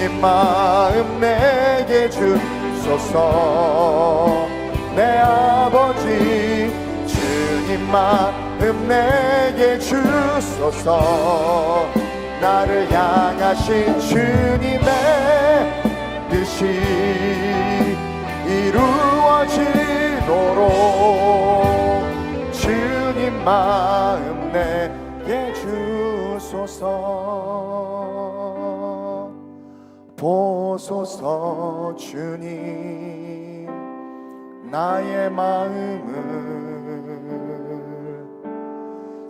주님 마음 내게 주소서. 내 아버지 주님 마음 내게 주소서. 나를 향하신 주님의 뜻이 이루어지도록 주님 마음 내게 주소서. 보소서 주님 나의 마음을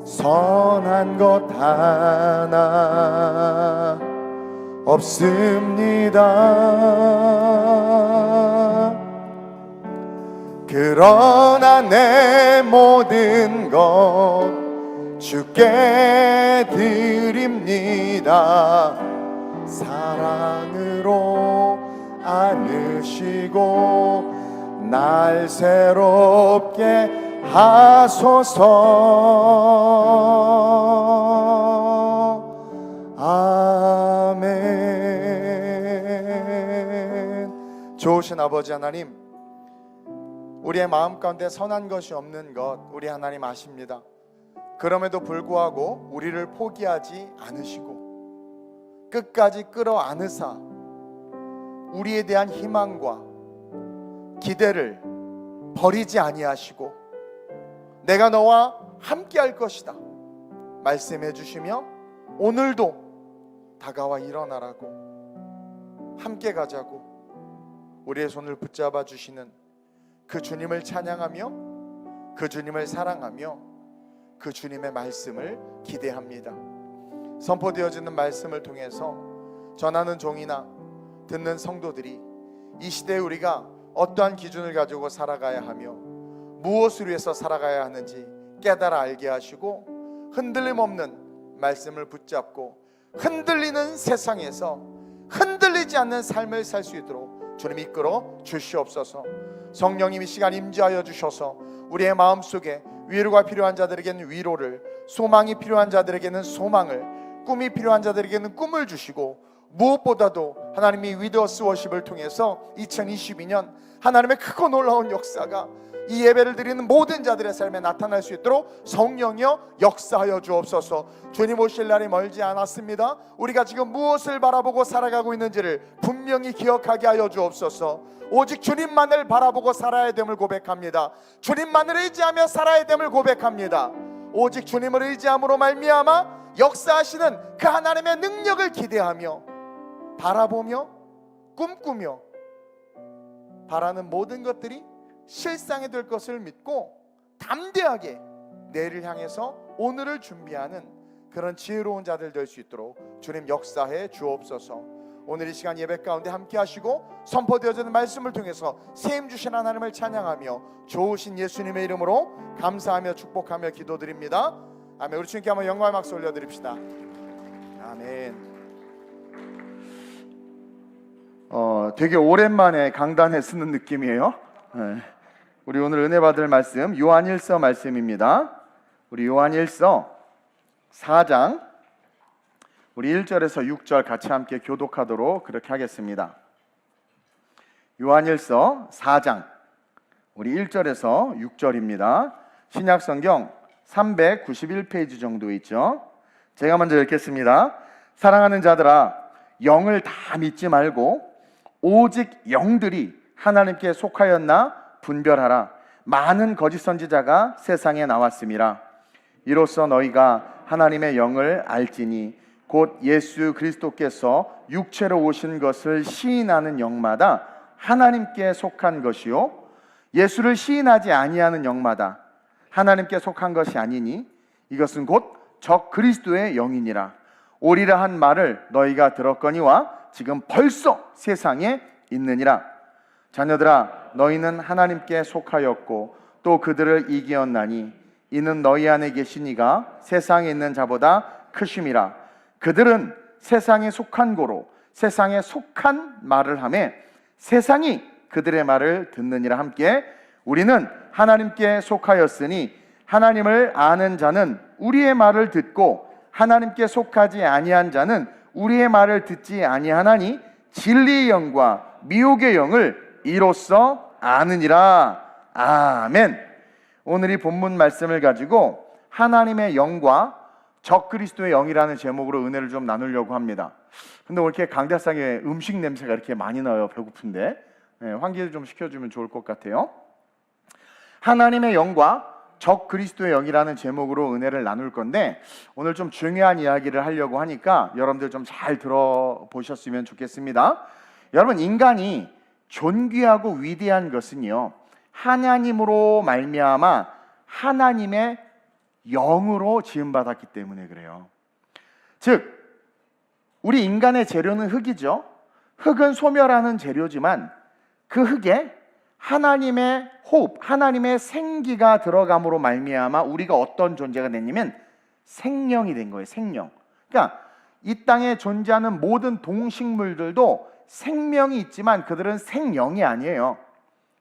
선한 것 하나 없습니다. 그러나 내 모든 것 주께 드립니다. 사랑으로 안으시고 날 새롭게 하소서. 아멘. 좋으신 아버지 하나님, 우리의 마음 가운데 선한 것이 없는 것 우리 하나님 아십니다. 그럼에도 불구하고 우리를 포기하지 않으시고 끝까지 끌어안으사 우리에 대한 희망과 기대를 버리지 아니하시고 내가 너와 함께 할 것이다 말씀해 주시며 오늘도 다가와 일어나라고 함께 가자고 우리의 손을 붙잡아 주시는 그 주님을 찬양하며 그 주님을 사랑하며 그 주님의 말씀을 기대합니다. 선포되어지는 말씀을 통해서 전하는 종이나 듣는 성도들이 이 시대에 우리가 어떠한 기준을 가지고 살아가야 하며 무엇을 위해서 살아가야 하는지 깨달아 알게 하시고 흔들림 없는 말씀을 붙잡고 흔들리는 세상에서 흔들리지 않는 삶을 살 수 있도록 주님 이끌어 주시옵소서. 성령님 이 시간 임재하여 주셔서 우리의 마음속에 위로가 필요한 자들에게는 위로를, 소망이 필요한 자들에게는 소망을, 꿈이 필요한 자들에게는 꿈을 주시고 무엇보다도 하나님이 위더스 워십을 통해서 2022년 하나님의 크고 놀라운 역사가 이 예배를 드리는 모든 자들의 삶에 나타날 수 있도록 성령이여 역사하여 주옵소서. 주님 오실 날이 멀지 않았습니다. 우리가 지금 무엇을 바라보고 살아가고 있는지를 분명히 기억하게 하여 주옵소서. 오직 주님만을 바라보고 살아야 됨을 고백합니다. 주님만을 의지하며 살아야 됨을 고백합니다. 오직 주님을 의지함으로 말미암아 역사하시는 그 하나님의 능력을 기대하며 바라보며 꿈꾸며 바라는 모든 것들이 실상이 될 것을 믿고 담대하게 내일을 향해서 오늘을 준비하는 그런 지혜로운 자들 될 수 있도록 주님 역사해 주옵소서. 오늘 이 시간 예배 가운데 함께 하시고 선포되어지는 말씀을 통해서 세임 주신 하나님을 찬양하며 좋으신 예수님의 이름으로 감사하며 축복하며 기도드립니다. 아멘. 우리 주님께 한번 영광의 박수 올려드립시다. 아멘. 되게 오랜만에 강단에 쓰는 느낌이에요. 우리 오늘 은혜 받을 말씀 요한일서 말씀입니다. 우리 요한일서 4장 우리 1절에서 6절 같이 함께 교독하도록 그렇게 하겠습니다. 요한일서 4장 우리 1절에서 6절입니다. 신약성경 391페이지 정도 있죠. 제가 먼저 읽겠습니다. 사랑하는 자들아, 영을 다 믿지 말고 오직 영들이 하나님께 속하였나 분별하라. 많은 거짓 선지자가 세상에 나왔음이라. 이로써 너희가 하나님의 영을 알지니 곧 예수 그리스도께서 육체로 오신 것을 시인하는 영마다 하나님께 속한 것이요 예수를 시인하지 아니하는 영마다 하나님께 속한 것이 아니니 이것은 곧 적 그리스도의 영이니라. 오리라 한 말을 너희가 들었거니와 지금 벌써 세상에 있느니라. 자녀들아, 너희는 하나님께 속하였고 또 그들을 이기었나니 이는 너희 안에 계신 이가 세상에 있는 자보다 크심이라. 그들은 세상에 속한 고로 세상에 속한 말을 하매 세상이 그들의 말을 듣느니라. 함께 우리는 하나님께 속하였으니 하나님을 아는 자는 우리의 말을 듣고 하나님께 속하지 아니한 자는 우리의 말을 듣지 아니하나니 진리의 영과 미혹의 영을 이로써 아느니라. 아멘. 오늘 이 본문 말씀을 가지고 하나님의 영과 적그리스도의 영이라는 제목으로 은혜를 좀 나누려고 합니다. 근데 오늘 이렇게 강대상에 음식 냄새가 이렇게 많이 나요. 배고픈데 환기를 좀 시켜주면 좋을 것 같아요. 하나님의 영과 적그리스도의 영이라는 제목으로 은혜를 나눌 건데, 오늘 좀 중요한 이야기를 하려고 하니까 여러분들 좀 잘 들어보셨으면 좋겠습니다. 여러분, 인간이 존귀하고 위대한 것은요, 하나님으로 말미암아 하나님의 영으로 지음받았기 때문에 그래요. 즉, 우리 인간의 재료는 흙이죠. 흙은 소멸하는 재료지만 그 흙에 하나님의 호흡, 하나님의 생기가 들어감으로 말미암아 우리가 어떤 존재가 됐냐면 생명이 된 거예요. 생명. 그러니까 이 땅에 존재하는 모든 동식물들도 생명이 있지만 그들은 생령이 아니에요.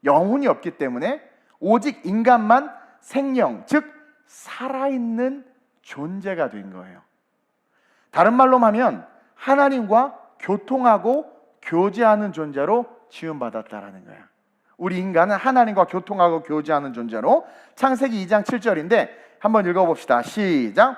영혼이 없기 때문에 오직 인간만 생명, 즉 살아있는 존재가 된 거예요. 다른 말로 하면 하나님과 교통하고 교제하는 존재로 지음받았다라는 거예요. 우리 인간은 하나님과 교통하고 교제하는 존재로. 창세기 2장 7절인데 한번 읽어봅시다. 시작.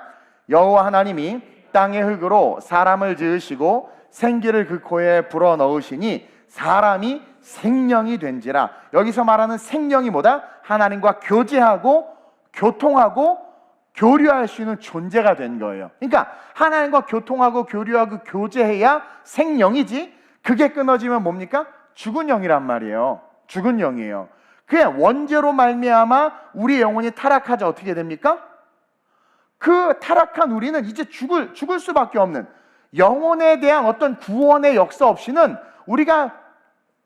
여호와 하나님이 땅의 흙으로 사람을 지으시고 생기를 그 코에 불어넣으시니 사람이 생명이 된지라. 여기서 말하는 생명이 뭐다? 하나님과 교제하고 교통하고 교류할 수 있는 존재가 된 거예요. 그러니까 하나님과 교통하고 교류하고 교제해야 생명이지, 그게 끊어지면 뭡니까? 죽은 영이란 말이에요. 죽은 영이에요. 그게 원죄로 말미암아 우리 영혼이 타락하자 어떻게 됩니까? 그 타락한 우리는 이제 죽을 수밖에 없는, 영혼에 대한 어떤 구원의 역사 없이는 우리가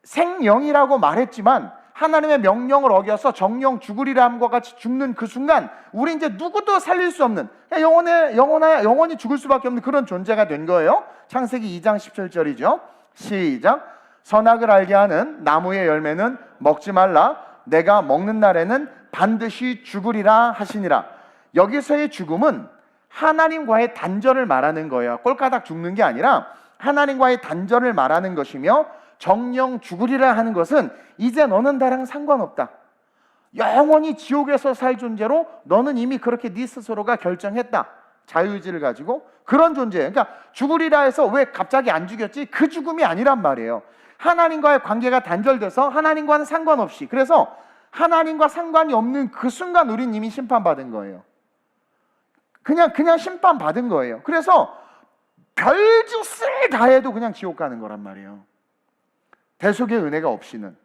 생영이라고 말했지만 하나님의 명령을 어겨서 정령 죽으리라 함과 같이 죽는 그 순간 우리 이제 누구도 살릴 수 없는, 영원히 죽을 수밖에 없는 그런 존재가 된 거예요. 창세기 2장 17절이죠. 시작. 선악을 알게 하는 나무의 열매는 먹지 말라. 내가 먹는 날에는 반드시 죽으리라 하시니라. 여기서의 죽음은 하나님과의 단절을 말하는 거예요. 꼴까닥 죽는 게 아니라 하나님과의 단절을 말하는 것이며, 정령 죽으리라 하는 것은 이제 너는 나랑 상관없다. 영원히 지옥에서 살 존재로 너는 이미 그렇게 네 스스로가 결정했다. 자유의지를 가지고 그런 존재예요. 그러니까 죽으리라 해서 왜 갑자기 안 죽였지? 그 죽음이 아니란 말이에요. 하나님과의 관계가 단절돼서 하나님과는 상관없이, 그래서 하나님과 상관이 없는 그 순간 우린 이미 심판받은 거예요. 그냥 심판받은 거예요. 그래서 별짓을 다 해도 그냥 지옥 가는 거란 말이에요. 대속의 은혜가 없이는.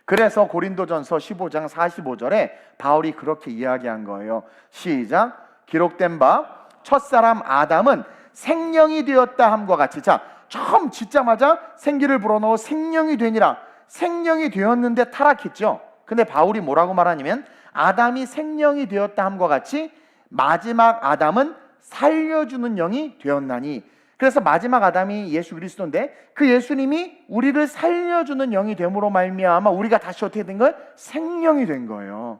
그래서 고린도전서 15장 45절에 바울이 그렇게 이야기한 거예요. 시작. 기록된 바 첫사람 아담은 생령이 되었다 함과 같이. 자, 처음 짓자마자 생기를 불어넣어 생령이 되니라. 생령이 되었는데 타락했죠. 근데 바울이 뭐라고 말하냐면 아담이 생령이 되었다 함과 같이 마지막 아담은 살려주는 영이 되었나니. 그래서 마지막 아담이 예수 그리스도인데 그 예수님이 우리를 살려주는 영이 됨으로 말미암아 우리가 다시 어떻게 된 거예요? 생령이 된 거예요.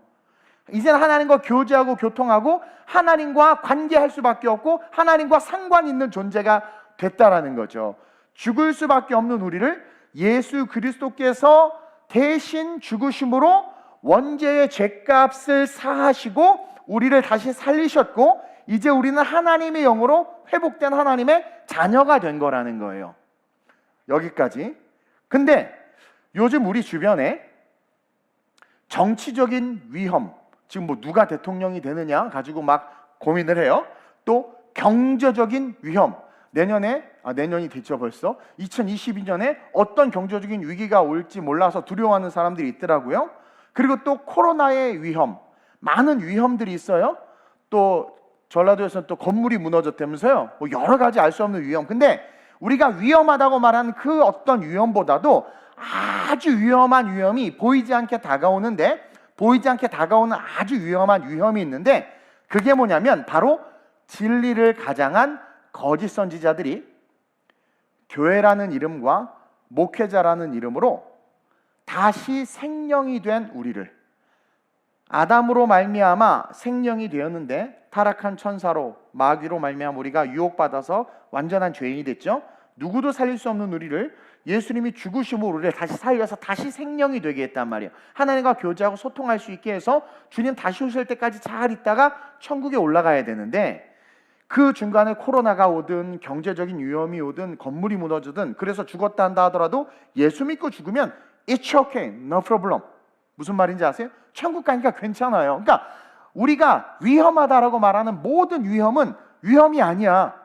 이제는 하나님과 교제하고 교통하고 하나님과 관계할 수밖에 없고 하나님과 상관 있는 존재가 됐다라는 거죠. 죽을 수밖에 없는 우리를 예수 그리스도께서 대신 죽으심으로 원죄의 죄값을 사하시고 우리를 다시 살리셨고, 이제 우리는 하나님의 영으로 회복된 하나님의 자녀가 된 거라는 거예요. 여기까지. 근데 요즘 우리 주변에 정치적인 위험, 지금 뭐 누가 대통령이 되느냐 가지고 막 고민을 해요. 또 경제적인 위험, 내년이 됐죠 벌써. 2022년에 어떤 경제적인 위기가 올지 몰라서 두려워하는 사람들이 있더라고요. 그리고 또 코로나의 위험, 많은 위험들이 있어요. 또 전라도에서는 또 건물이 무너졌다면서요. 뭐 여러 가지 알 수 없는 위험. 근데 우리가 위험하다고 말하는 그 어떤 위험보다도 아주 위험한 위험이 보이지 않게 다가오는데, 보이지 않게 다가오는 아주 위험한 위험이 있는데, 그게 뭐냐면 바로 진리를 가장한 거짓 선지자들이 교회라는 이름과 목회자라는 이름으로 다시 생령이 된 우리를, 아담으로 말미암아 생령이 되었는데 타락한 천사로 마귀로 말미암아 우리가 유혹받아서 완전한 죄인이 됐죠. 누구도 살릴 수 없는 우리를 예수님이 죽으심으로 우리를 다시 살려서 다시 생명이 되게 했단 말이에요. 하나님과 교제하고 소통할 수 있게 해서 주님 다시 오실 때까지 잘 있다가 천국에 올라가야 되는데, 그 중간에 코로나가 오든 경제적인 위험이 오든 건물이 무너지든 그래서 죽었다 한다 하더라도 예수 믿고 죽으면 It's okay, no problem. 무슨 말인지 아세요? 천국 가니까 괜찮아요. 그러니까 우리가 위험하다라고 말하는 모든 위험은 위험이 아니야.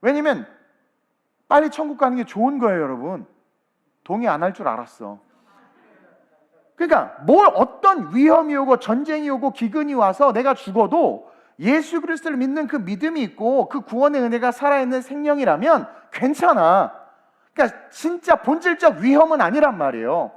왜냐면 빨리 천국 가는 게 좋은 거예요, 여러분. 동의 안 할 줄 알았어. 그러니까 어떤 위험이 오고 전쟁이 오고 기근이 와서 내가 죽어도 예수 그리스도를 믿는 그 믿음이 있고 그 구원의 은혜가 살아있는 생명이라면 괜찮아. 그러니까 진짜 본질적 위험은 아니란 말이에요.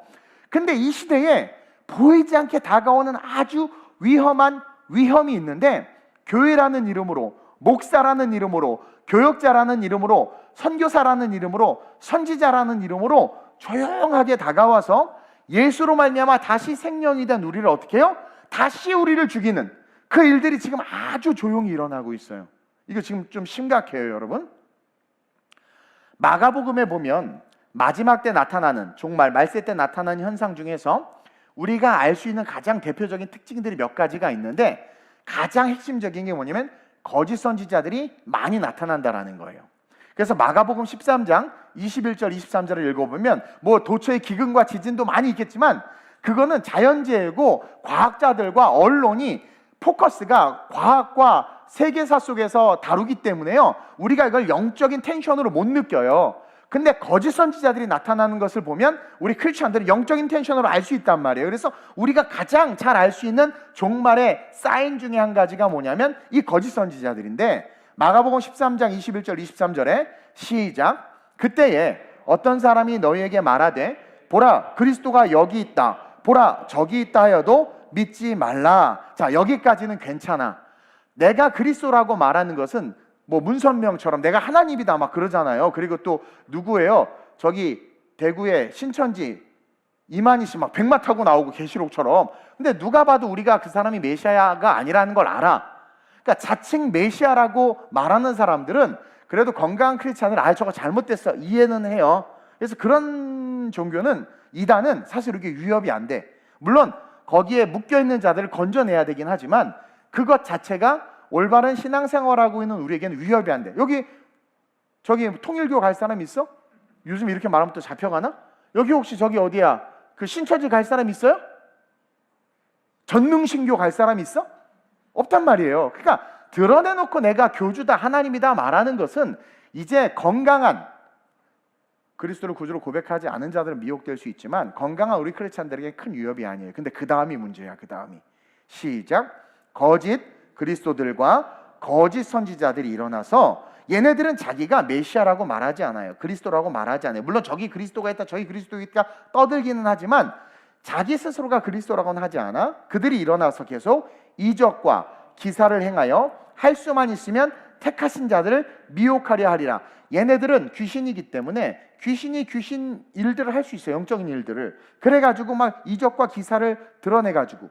근데 이 시대에 보이지 않게 다가오는 아주 위험한 위험이 있는데, 교회라는 이름으로, 목사라는 이름으로, 교역자라는 이름으로, 선교사라는 이름으로, 선지자라는 이름으로 조용하게 다가와서 예수로 말미암아 다시 생명이 된 우리를 어떻게 해요? 다시 우리를 죽이는 그 일들이 지금 아주 조용히 일어나고 있어요. 이거 지금 좀 심각해요, 여러분. 마가복음에 보면 마지막 때 나타나는, 종말 말세 때 나타나는 현상 중에서 우리가 알 수 있는 가장 대표적인 특징들이 몇 가지가 있는데, 가장 핵심적인 게 뭐냐면 거짓 선지자들이 많이 나타난다라는 거예요. 그래서 마가복음 13장 21절 23절을 읽어보면 뭐 도처의 기근과 지진도 많이 있겠지만 그거는 자연재해고 과학자들과 언론이 포커스가 과학과 세계사 속에서 다루기 때문에요, 우리가 이걸 영적인 텐션으로 못 느껴요. 근데 거짓 선지자들이 나타나는 것을 보면 우리 크리스천들은 영적인 텐션으로 알 수 있단 말이에요. 그래서 우리가 가장 잘 알 수 있는 종말의 사인 중에 한 가지가 뭐냐면 이 거짓 선지자들인데, 마가복음 13장 21절 23절에 시작. 그때에 어떤 사람이 너희에게 말하되 보라 그리스도가 여기 있다, 보라 저기 있다 하여도 믿지 말라. 자, 여기까지는 괜찮아. 내가 그리스도라고 말하는 것은 뭐 문선명처럼 내가 하나님이다 막 그러잖아요. 그리고 또 누구예요? 저기 대구의 신천지 이만희 씨 막 백마 타고 나오고 계시록처럼. 근데 누가 봐도 우리가 그 사람이 메시아가 아니라는 걸 알아. 그러니까 자칭 메시아라고 말하는 사람들은 그래도 건강한 크리스찬을 저거 잘못됐어 이해는 해요. 그래서 그런 종교는, 이단은 사실 이렇게 위협이 안 돼. 물론 거기에 묶여있는 자들을 건져내야 되긴 하지만 그것 자체가 올바른 신앙생활하고 있는 우리에게는 위협이 안 돼. 저기 통일교 갈 사람 있어? 요즘 이렇게 말하면 또 잡혀가나? 여기 혹시 저기 어디야? 그 신처지 갈 사람 있어요? 전능신교 갈 사람 있어? 없단 말이에요. 그러니까 드러내놓고 내가 교주다 하나님이다 말하는 것은 이제 건강한, 그리스도를 구주로 고백하지 않은 자들은 미혹될 수 있지만 건강한 우리 크리스찬들에게 큰 위협이 아니에요. 근데 그 다음이 문제야. 그 다음이 시작. 거짓 그리스도들과 거짓 선지자들이 일어나서 얘네들은 자기가 메시아라고 말하지 않아요. 그리스도라고 말하지 않아요. 물론 저기 그리스도가 있다 저기 그리스도가 있다 떠들기는 하지만 자기 스스로가 그리스도라고는 하지 않아. 그들이 일어나서 계속 이적과 기사를 행하여 할 수만 있으면 택하신 자들을 미혹하려 하리라. 얘네들은 귀신이기 때문에 귀신이 귀신 일들을 할 수 있어요. 영적인 일들을. 그래가지고 막 이적과 기사를 드러내가지고,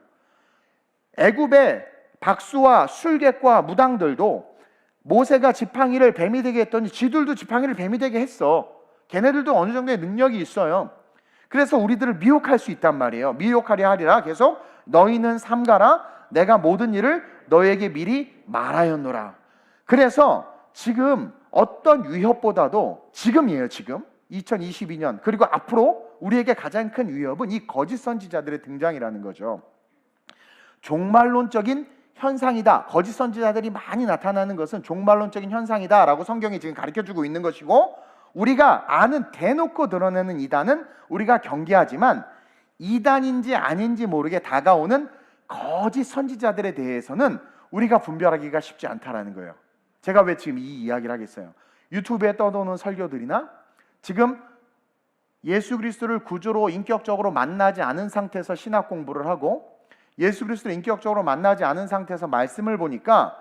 애굽의 박수와 술객과 무당들도 모세가 지팡이를 뱀이 되게 했더니 지들도 지팡이를 뱀이 되게 했어. 걔네들도 어느 정도의 능력이 있어요. 그래서 우리들을 미혹할 수 있단 말이에요. 미혹하려 하리라. 계속 너희는 삼가라. 내가 모든 일을 너희에게 미리 말하였노라. 그래서 지금 어떤 위협보다도 지금이에요. 지금 2022년 그리고 앞으로 우리에게 가장 큰 위협은 이 거짓 선지자들의 등장이라는 거죠. 종말론적인 현상이다. 거짓 선지자들이 많이 나타나는 것은 종말론적인 현상이다라고 성경이 지금 가르쳐주고 있는 것이고, 우리가 아는 대놓고 드러내는 이단은 우리가 경계하지만 이단인지 아닌지 모르게 다가오는 거짓 선지자들에 대해서는 우리가 분별하기가 쉽지 않다라는 거예요. 제가 왜 지금 이 이야기를 하겠어요? 유튜브에 떠도는 설교들이나 지금 예수 그리스도를 구주로 인격적으로 만나지 않은 상태에서 신학 공부를 하고 예수 그리스도를 인격적으로 만나지 않은 상태에서 말씀을 보니까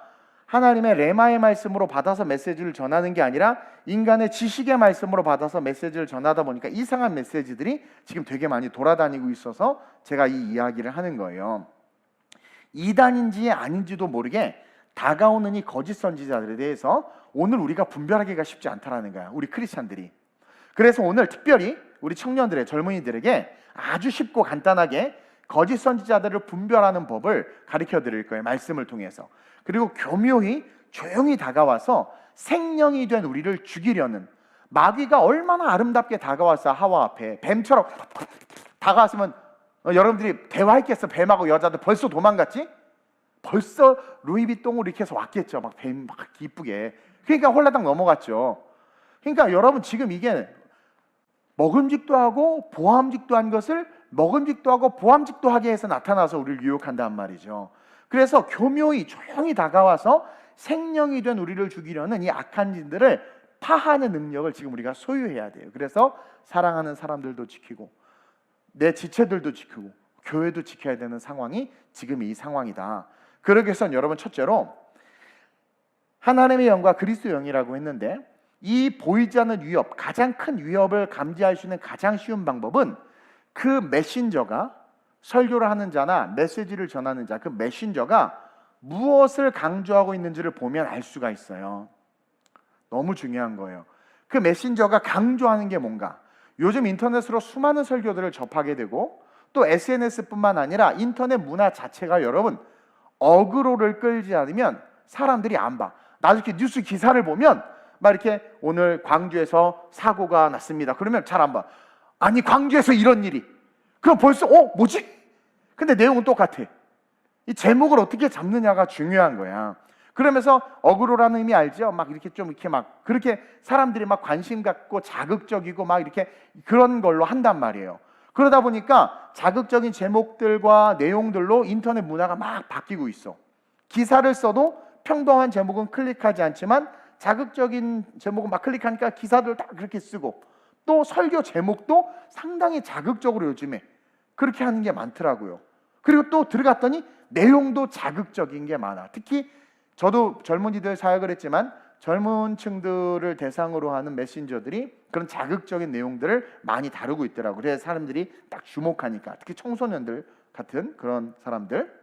하나님의 레마의 말씀으로 받아서 메시지를 전하는 게 아니라 인간의 지식의 말씀으로 받아서 메시지를 전하다 보니까 이상한 메시지들이 지금 되게 많이 돌아다니고 있어서 제가 이 이야기를 하는 거예요. 이단인지 아닌지도 모르게 다가오는 이 거짓 선지자들에 대해서 오늘 우리가 분별하기가 쉽지 않다라는 거야. 우리 크리스찬들이. 그래서 오늘 특별히 우리 청년들의 젊은이들에게 아주 쉽고 간단하게 거짓 선지자들을 분별하는 법을 가르쳐 드릴 거예요. 말씀을 통해서. 그리고 교묘히 조용히 다가와서 생명이 된 우리를 죽이려는, 마귀가 얼마나 아름답게 다가왔어. 하와 앞에 뱀처럼 다가왔으면 여러분들이 대화했겠어. 뱀하고 여자들 벌써 도망갔지? 벌써 루이비통으로 이렇게 해서 왔겠죠. 막 뱀 막 이쁘게. 그러니까 홀라당 넘어갔죠. 그러니까 여러분 지금 이게 먹음직도 하고 보암직도 한 것을 먹음직도 하고 보암직도 하게 해서 나타나서 우리를 유혹한단 말이죠. 그래서 교묘히 조용히 다가와서 생명이 된 우리를 죽이려는 이 악한 진들을 파하는 능력을 지금 우리가 소유해야 돼요. 그래서 사랑하는 사람들도 지키고 내 지체들도 지키고 교회도 지켜야 되는 상황이 지금 이 상황이다. 그러기 위해서는 여러분 첫째로 하나님의 영과 그리스도의 영이라고 했는데, 이 보이지 않는 위협, 가장 큰 위협을 감지할 수 있는 가장 쉬운 방법은 그 메신저가, 설교를 하는 자나 메시지를 전하는 자, 그 메신저가 무엇을 강조하고 있는지를 보면 알 수가 있어요. 너무 중요한 거예요. 그 메신저가 강조하는 게 뭔가. 요즘 인터넷으로 수많은 설교들을 접하게 되고, 또 SNS뿐만 아니라 인터넷 문화 자체가 여러분 어그로를 끌지 않으면 사람들이 안 봐. 나도 이렇게 뉴스 기사를 보면 막 이렇게 오늘 광주에서 사고가 났습니다. 그러면 잘 안 봐. 아니 광주에서 이런 일이. 그럼 벌써 뭐지? 근데 내용은 똑같아. 이 제목을 어떻게 잡느냐가 중요한 거야. 그러면서 어그로라는 의미 알죠? 막 이렇게 좀 이렇게 막 그렇게 사람들이 막 관심 갖고 자극적이고 막 이렇게 그런 걸로 한단 말이에요. 그러다 보니까 자극적인 제목들과 내용들로 인터넷 문화가 막 바뀌고 있어. 기사를 써도 평범한 제목은 클릭하지 않지만 자극적인 제목은 막 클릭하니까 기사들 다 그렇게 쓰고, 또 설교 제목도 상당히 자극적으로 요즘에 그렇게 하는 게 많더라고요. 그리고 또 들어갔더니 내용도 자극적인 게 많아. 특히 저도 젊은이들 사역을 했지만 젊은 층들을 대상으로 하는 메신저들이 그런 자극적인 내용들을 많이 다루고 있더라고요. 그래서 사람들이 딱 주목하니까, 특히 청소년들 같은 그런 사람들.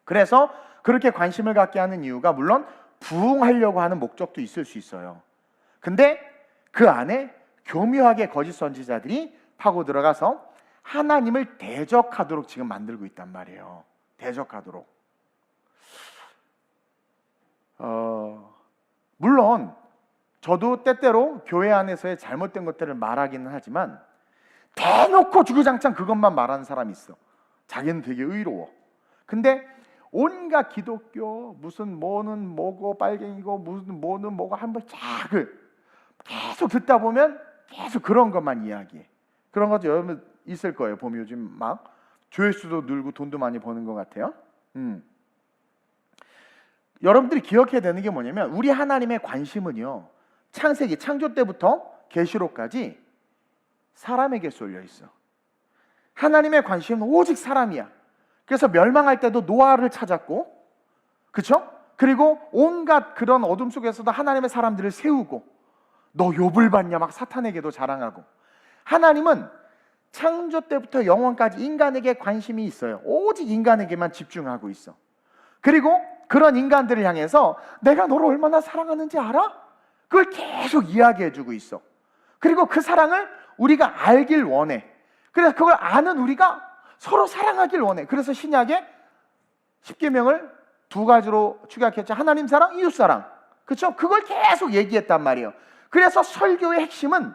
그래서 그렇게 관심을 갖게 하는 이유가 물론 부흥하려고 하는 목적도 있을 수 있어요. 근데 그 안에 교묘하게 거짓 선지자들이 파고 들어가서 하나님을 대적하도록 지금 만들고 있단 말이에요. 대적하도록. 물론 저도 때때로 교회 안에서의 잘못된 것들을 말하기는 하지만 대놓고 주구장창 그것만 말하는 사람이 있어. 자기는 되게 의로워. 근데 온갖 기독교 무슨 뭐는 뭐고 빨갱이고 무슨 뭐는 뭐고 한번 계속 듣다 보면 계속 그런 것만 이야기해. 그런 것도 여러분 있을 거예요. 보면 요즘 막 조회수도 늘고 돈도 많이 버는 것 같아요. 여러분들이 기억해야 되는 게 뭐냐면 우리 하나님의 관심은요, 창세기 창조 때부터 계시록까지 사람에게 쏠려 있어. 하나님의 관심은 오직 사람이야. 그래서 멸망할 때도 노아를 찾았고, 그렇죠? 그리고 온갖 그런 어둠 속에서도 하나님의 사람들을 세우고, 너 욥을 봤냐 막 사탄에게도 자랑하고. 하나님은 창조 때부터 영원까지 인간에게 관심이 있어요. 오직 인간에게만 집중하고 있어. 그리고 그런 인간들을 향해서 내가 너를 얼마나 사랑하는지 알아? 그걸 계속 이야기해주고 있어. 그리고 그 사랑을 우리가 알길 원해. 그래서 그걸 아는 우리가 서로 사랑하길 원해. 그래서 신약에 10계명을 두 가지로 축약했죠. 하나님 사랑, 이웃 사랑. 그렇죠? 그걸 계속 얘기했단 말이에요. 그래서 설교의 핵심은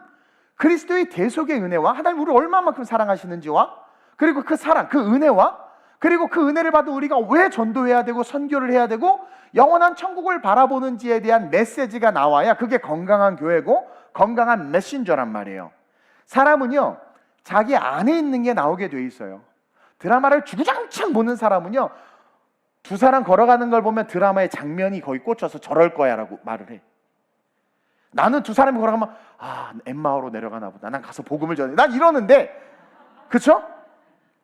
그리스도의 대속의 은혜와 하나님 우리를 얼마만큼 사랑하시는지와, 그리고 그 사랑, 그 은혜와, 그리고 그 은혜를 받은 우리가 왜 전도해야 되고 선교를 해야 되고 영원한 천국을 바라보는지에 대한 메시지가 나와야 그게 건강한 교회고 건강한 메신저란 말이에요. 사람은요, 자기 안에 있는 게 나오게 돼 있어요. 드라마를 주구장창 보는 사람은요, 두 사람 걸어가는 걸 보면 드라마의 장면이 거의 꽂혀서 저럴 거야 라고 말을 해. 나는 두 사람이 걸어가면 엠마오로 내려가나 보다, 난 가서 복음을 전해, 난 이러는데, 그쵸?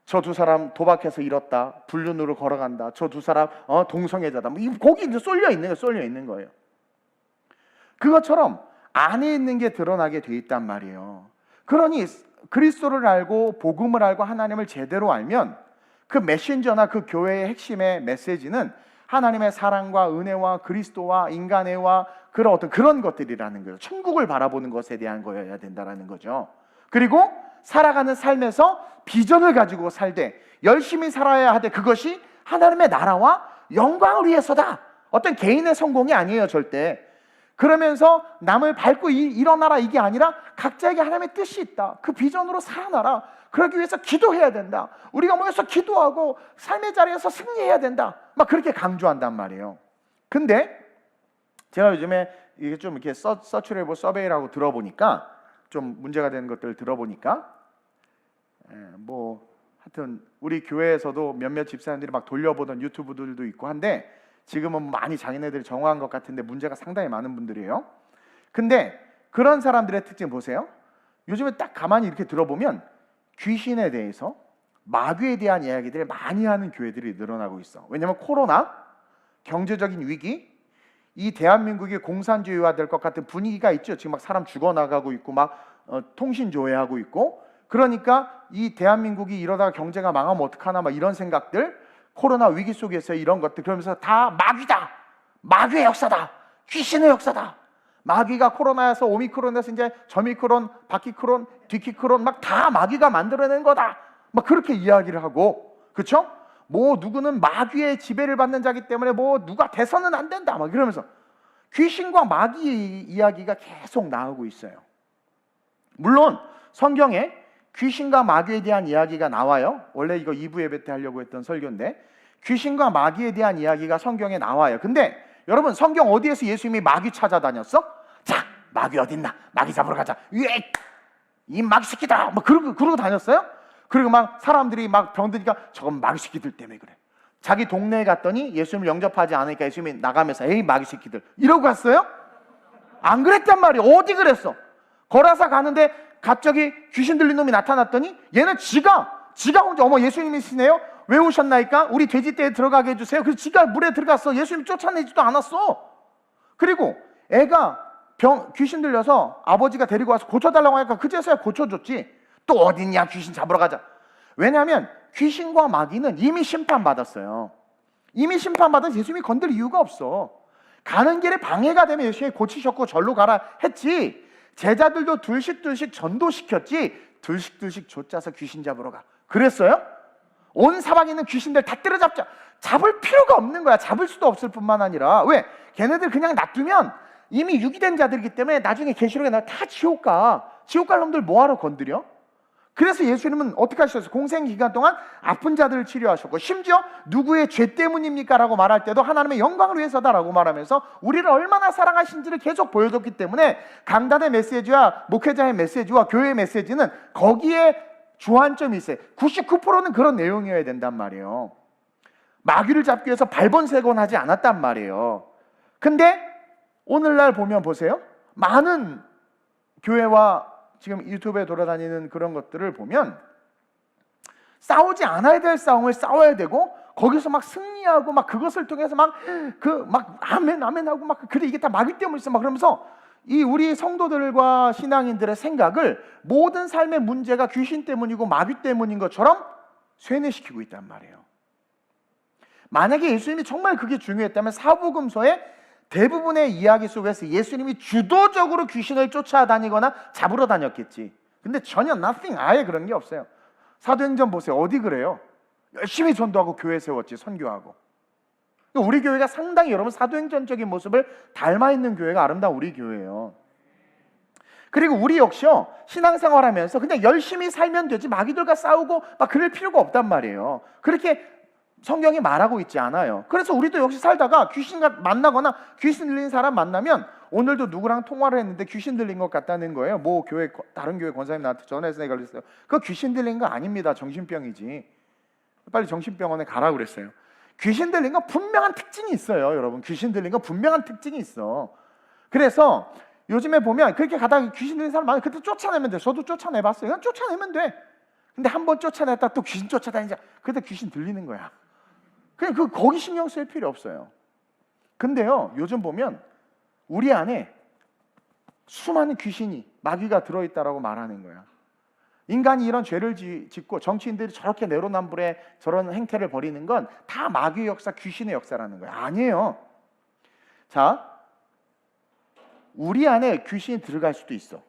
저 두 사람 도박해서 잃었다, 불륜으로 걸어간다, 저 두 사람 동성애자다, 뭐 거기 이제 쏠려 있는 거예요. 그것처럼 안에 있는 게 드러나게 돼 있단 말이에요. 그러니 그리스도를 알고 복음을 알고 하나님을 제대로 알면 그 메신저나 그 교회의 핵심의 메시지는 하나님의 사랑과 은혜와 그리스도와 인간애와 그런 어떤 그런 것들이라는 거예요. 천국을 바라보는 것에 대한 거여야 된다라는 거죠. 그리고 살아가는 삶에서 비전을 가지고 살되 열심히 살아야 하되 그것이 하나님의 나라와 영광을 위해서다. 어떤 개인의 성공이 아니에요, 절대. 그러면서 남을 밟고 일어나라 이게 아니라 각자에게 하나님의 뜻이 있다. 그 비전으로 살아나라. 그러기 위해서 기도해야 된다. 우리가 모여서 기도하고 삶의 자리에서 승리해야 된다. 막 그렇게 강조한단 말이에요. 근데 제가 요즘에 이게 좀 이렇게 서출해보 서베이라고 들어보니까 좀 문제가 되는 것들을 들어보니까 뭐 하여튼 우리 교회에서도 몇몇 집사님들이 막 돌려보던 유튜브들도 있고 한데 지금은 많이 자기네들이 정화한 것 같은데 문제가 상당히 많은 분들이에요. 근데 그런 사람들의 특징 보세요. 요즘에 딱 가만히 이렇게 들어보면 귀신에 대해서 마귀에 대한 이야기들을 많이 하는 교회들이 늘어나고 있어. 왜냐하면 코로나, 경제적인 위기, 이 대한민국이 공산주의화 될 것 같은 분위기가 있죠. 지금 막 사람 죽어나가고 있고 막 통신 조회하고 있고, 그러니까 이 대한민국이 이러다가 경제가 망하면 어떡하나 막 이런 생각들, 코로나 위기 속에서 이런 것들, 그러면서 다 마귀다, 마귀의 역사다, 귀신의 역사다. 마귀가 코로나에서 오미크론에서 이제 저미크론, 바키크론, 디키크론 막 다 마귀가 만들어낸 거다. 막 그렇게 이야기를 하고, 그렇죠? 뭐 누구는 마귀의 지배를 받는 자기 때문에 뭐 누가 돼서는 안 된다. 막 이러면서 귀신과 마귀의 이야기가 계속 나오고 있어요. 물론 성경에 귀신과 마귀에 대한 이야기가 나와요. 원래 이거 2부 예배 때 하려고 했던 설교인데 귀신과 마귀에 대한 이야기가 성경에 나와요. 근데 여러분 성경 어디에서 예수님이 마귀 찾아다녔어? 자, 마귀 어딨나? 마귀 잡으러 가자. 이 마귀 새끼다. 막 그러고 다녔어요? 그리고 막 사람들이 막 병드니까 저건 마귀 새끼들 때문에 그래. 자기 동네에 갔더니 예수님을 영접하지 않으니까 예수님이 나가면서 에이 마귀 새끼들 이러고 갔어요? 안 그랬단 말이에요. 어디 그랬어? 걸어서 가는데 갑자기 귀신 들린 놈이 나타났더니 얘는 지가 혼자 어머 예수님이시네요? 왜 오셨나이까? 우리 돼지떼에 들어가게 해주세요. 그래서 지가 물에 들어갔어. 예수님 쫓아내지도 않았어. 그리고 애가 귀신 들려서 아버지가 데리고 와서 고쳐달라고 하니까 그제서야 고쳐줬지. 또 어딨냐 귀신 잡으러 가자. 왜냐하면 귀신과 마귀는 이미 심판받았어요. 이미 심판받아서 예수님이 건들 이유가 없어. 가는 길에 방해가 되면 예수님이 고치셨고 절로 가라 했지. 제자들도 둘씩 전도시켰지. 둘씩 쫓아서 귀신 잡으러 가. 그랬어요? 온 사방에 있는 귀신들 다 때려잡자. 잡을 필요가 없는 거야. 잡을 수도 없을 뿐만 아니라 왜? 걔네들 그냥 놔두면 이미 유기된 자들이기 때문에 나중에 계시록에 나와 다 지옥 가. 지옥 갈 놈들 뭐하러 건드려? 그래서 예수님은 어떻게 하셨어요? 공생 기간 동안 아픈 자들을 치료하셨고 심지어 누구의 죄 때문입니까? 라고 말할 때도 하나님의 영광을 위해서다라고 말하면서 우리를 얼마나 사랑하신지를 계속 보여줬기 때문에 강단의 메시지와 목회자의 메시지와 교회의 메시지는 거기에 주안점이 있어요. 99%는 그런 내용이어야 된단 말이에요. 마귀를 잡기 위해서 발본색원하지 않았단 말이에요. 근데 오늘날 보면 보세요. 많은 교회와 지금 유튜브에 돌아다니는 그런 것들을 보면 싸우지 않아야 될 싸움을 싸워야 되고 거기서 막 승리하고 막 그것을 통해서 막 아멘 하고 막 그래 이게 다 마귀 때문에 있어 막 그러면서 이 우리 성도들과 신앙인들의 생각을 모든 삶의 문제가 귀신 때문이고 마귀 때문인 것처럼 쇠뇌시키고 있단 말이에요. 만약에 예수님이 정말 그게 중요했다면 사복음서에 대부분의 이야기 속에서 예수님이 주도적으로 귀신을 쫓아다니거나 잡으러 다녔겠지. 근데 전혀 nothing, 아예 그런 게 없어요. 사도행전 보세요. 어디 그래요? 열심히 전도하고 교회 세웠지, 선교하고. 우리 교회가 상당히 여러분 사도행전적인 모습을 닮아있는 교회가 아름다운 우리 교회예요. 그리고 우리 역시요 신앙생활하면서 그냥 열심히 살면 되지 마귀들과 싸우고 막 그럴 필요가 없단 말이에요. 그렇게 성경이 말하고 있지 않아요. 그래서 우리도 역시 살다가 귀신과 만나거나 귀신 들린 사람 만나면 오늘도 누구랑 통화를 했는데 귀신 들린 것 같다는 거예요. 뭐 교회 다른 교회 권사님 나한테 전화해서 내가 그랬어요. 그거 귀신 들린 거 아닙니다. 정신병이지. 빨리 정신병원에 가라 그랬어요. 귀신 들린 건 분명한 특징이 있어요. 여러분 귀신 들린 건 분명한 특징이 있어. 그래서 요즘에 보면 그렇게 가다가 귀신 들린 사람 많아요. 그때 쫓아내면 돼. 저도 쫓아내봤어요. 그냥 쫓아내면 돼. 근데 한 번 쫓아냈다 또 귀신 쫓아다니자. 그때 귀신 들리는 거야. 그냥 거기 신경 쓸 필요 없어요. 근데요 요즘 보면 우리 안에 수많은 귀신이 마귀가 들어있다라고 말하는 거야. 인간이 이런 죄를 짓고 정치인들이 저렇게 내로남불에 저런 행태를 벌이는 건 다 마귀의 역사, 귀신의 역사라는 거야. 아니에요. 자, 우리 안에 귀신이 들어갈 수도 있어.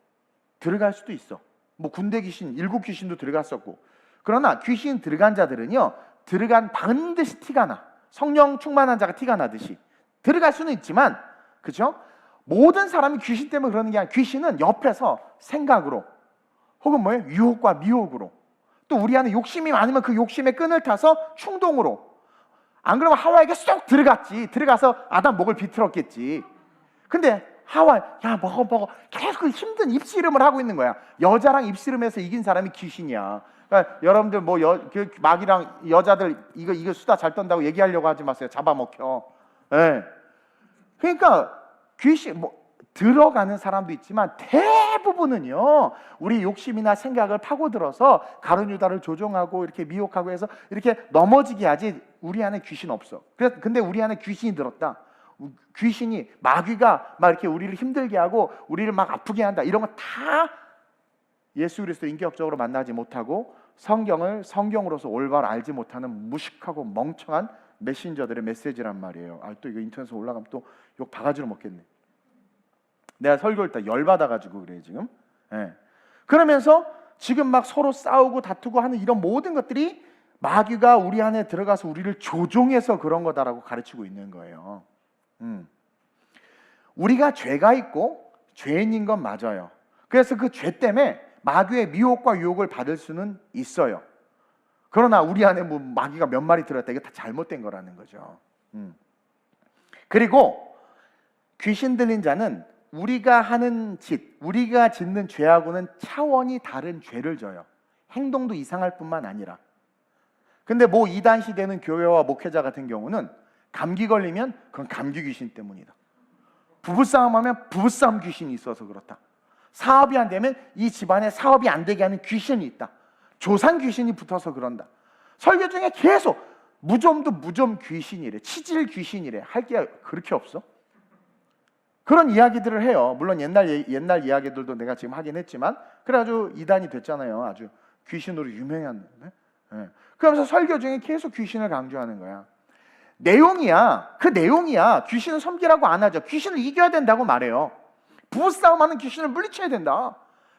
들어갈 수도 있어. 뭐 군대 귀신, 일곱 귀신도 들어갔었고. 그러나 귀신 들어간 자들은요, 들어간 반드시 티가 나. 성령 충만한 자가 티가 나듯이 들어갈 수는 있지만, 그렇죠? 모든 사람이 귀신 때문에 그러는 게 아니라 귀신은 옆에서 생각으로 혹은 뭐예요? 유혹과 미혹으로, 또 우리 안에 욕심이 많으면 그 욕심의 끈을 타서 충동으로, 안 그러면 하와에게 쏙 들어갔지. 들어가서 아담 목을 비틀었겠지. 근데 하와, 야 먹어 계속 힘든 입씨름을 하고 있는 거야. 여자랑 입씨름해서 이긴 사람이 귀신이야. 그러니까 여러분들 뭐 그 마귀랑 여자들 이거 수다 잘 떤다고 얘기하려고 하지 마세요. 잡아먹혀. 예. 그러니까 귀신 뭐 들어가는 사람도 있지만 대부분은요, 우리 욕심이나 생각을 파고들어서 가룟유다를 조종하고 이렇게 미혹하고 해서 이렇게 넘어지게 하지, 우리 안에 귀신 없어. 근데 우리 안에 귀신이 들었다. 귀신이, 마귀가 막 이렇게 우리를 힘들게 하고 우리를 막 아프게 한다, 이런 거 다 예수 그리스도 인격적으로 만나지 못하고 성경을 성경으로서 올바로 알지 못하는 무식하고 멍청한 메신저들의 메시지란 말이에요. 또 이거 인터넷에 올라가면 또 욕 바가지로 먹겠네. 내가 설교할 때 열받아가지고 그래 지금. 예. 그러면서 지금 막 서로 싸우고 다투고 하는 이런 모든 것들이 마귀가 우리 안에 들어가서 우리를 조종해서 그런 거다라고 가르치고 있는 거예요. 우리가 죄가 있고 죄인인 건 맞아요. 그래서 그 죄 때문에 마귀의 미혹과 유혹을 받을 수는 있어요. 그러나 우리 안에 뭐 마귀가 몇 마리 들었다, 이게 다 잘못된 거라는 거죠. 그리고 귀신 들린 자는 우리가 하는 짓, 우리가 짓는 죄하고는 차원이 다른 죄를 져요. 행동도 이상할 뿐만 아니라. 근데 뭐 이단 시대는 교회와 목회자 같은 경우는 감기 걸리면 그건 감기 귀신 때문이다. 부부싸움 하면 부부싸움 귀신이 있어서 그렇다. 사업이 안 되면 이 집안에 사업이 안 되게 하는 귀신이 있다. 조상 귀신이 붙어서 그런다. 설교 중에 계속 무좀도 무좀 귀신이래, 치질 귀신이래. 할 게 그렇게 없어? 그런 이야기들을 해요. 물론 옛날 이야기들도 내가 지금 하긴 했지만, 그래가지고 이단이 됐잖아요. 아주 귀신으로 유명한. 네? 그러면서 설교 중에 계속 귀신을 강조하는 거야. 내용이야. 그 내용이야. 귀신을 섬기라고 안 하죠. 귀신을 이겨야 된다고 말해요. 부부싸움하는 귀신을 물리쳐야 된다.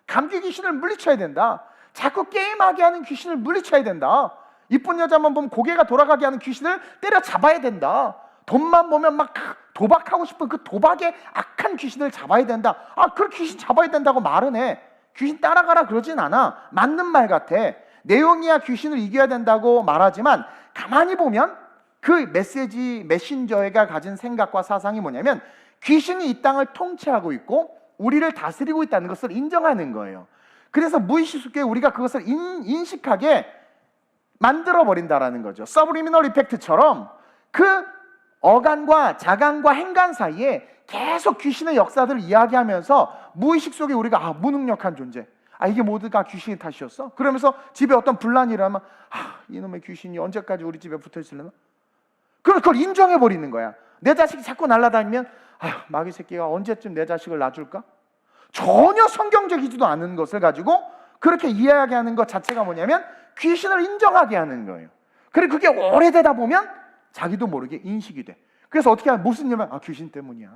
감기 귀신을 물리쳐야 된다. 자꾸 게임하게 하는 귀신을 물리쳐야 된다. 이쁜 여자만 보면 고개가 돌아가게 하는 귀신을 때려잡아야 된다. 돈만 보면 막 도박하고 싶은 그 도박의 악한 귀신을 잡아야 된다. 그 귀신 잡아야 된다고 말은 해. 귀신 따라가라 그러진 않아. 맞는 말 같아. 내용이야 귀신을 이겨야 된다고 말하지만, 가만히 보면 그 메신저가 가진 생각과 사상이 뭐냐면, 귀신이 이 땅을 통치하고 있고 우리를 다스리고 있다는 것을 인정하는 거예요. 그래서 무의식 속에 우리가 그것을 인식하게 만들어버린다라는 거죠. 서브리미널 이펙트처럼 그 어간과 자간과 행간 사이에 계속 귀신의 역사들을 이야기하면서 무의식 속에 우리가 무능력한 존재, 이게 모두가 귀신의 탓이었어? 그러면서 집에 어떤 분란이 일어나면 이놈의 귀신이 언제까지 우리 집에 붙어있으려나? 그걸 인정해버리는 거야. 내 자식이 자꾸 날아다니면 마귀 새끼가 언제쯤 내 자식을 놔줄까? 전혀 성경적이지도 않은 것을 가지고 그렇게 이야기하는 것 자체가 뭐냐면 귀신을 인정하게 하는 거예요. 그리고 그게 오래되다 보면 자기도 모르게 인식이 돼. 그래서 어떻게 하면, 무슨 일만 귀신 때문이야.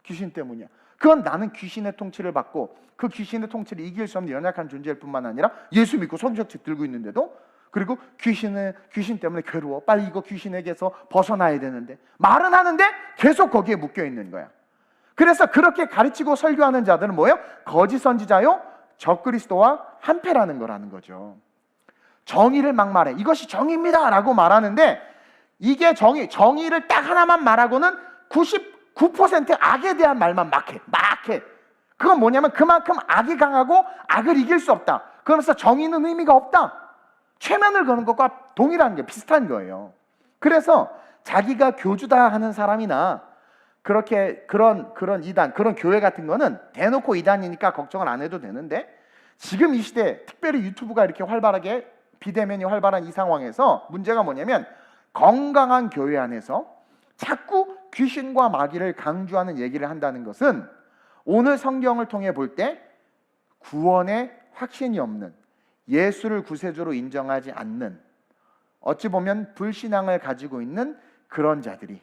귀신 때문이야. 그건 나는 귀신의 통치를 받고 그 귀신의 통치를 이길 수 없는 연약한 존재일 뿐만 아니라 예수 믿고 성경책 들고 있는데도, 그리고 귀신 때문에 괴로워. 빨리 이거 귀신에게서 벗어나야 되는데 말은 하는데 계속 거기에 묶여 있는 거야. 그래서 그렇게 가르치고 설교하는 자들은 뭐예요? 거짓 선지자요, 적그리스도와 한패라는 거라는 거죠. 정의를 막 말해. 이것이 정의입니다 라고 말하는데, 이게 정의를 딱 하나만 말하고는 99% 악에 대한 말만 막 해. 그건 뭐냐면 그만큼 악이 강하고 악을 이길 수 없다. 그러면서 정의는 의미가 없다. 최면을 거는 것과 동일한 게 비슷한 거예요. 그래서 자기가 교주다 하는 사람이나 그렇게 그런 이단, 그런 교회 같은 거는 대놓고 이단이니까 걱정을 안 해도 되는데, 지금 이 시대 특별히 유튜브가 이렇게 활발하게, 비대면이 활발한 이 상황에서 문제가 뭐냐면, 건강한 교회 안에서 자꾸 귀신과 마귀를 강조하는 얘기를 한다는 것은 오늘 성경을 통해 볼 때 구원의 확신이 없는, 예수를 구세주로 인정하지 않는, 어찌 보면 불신앙을 가지고 있는 그런 자들이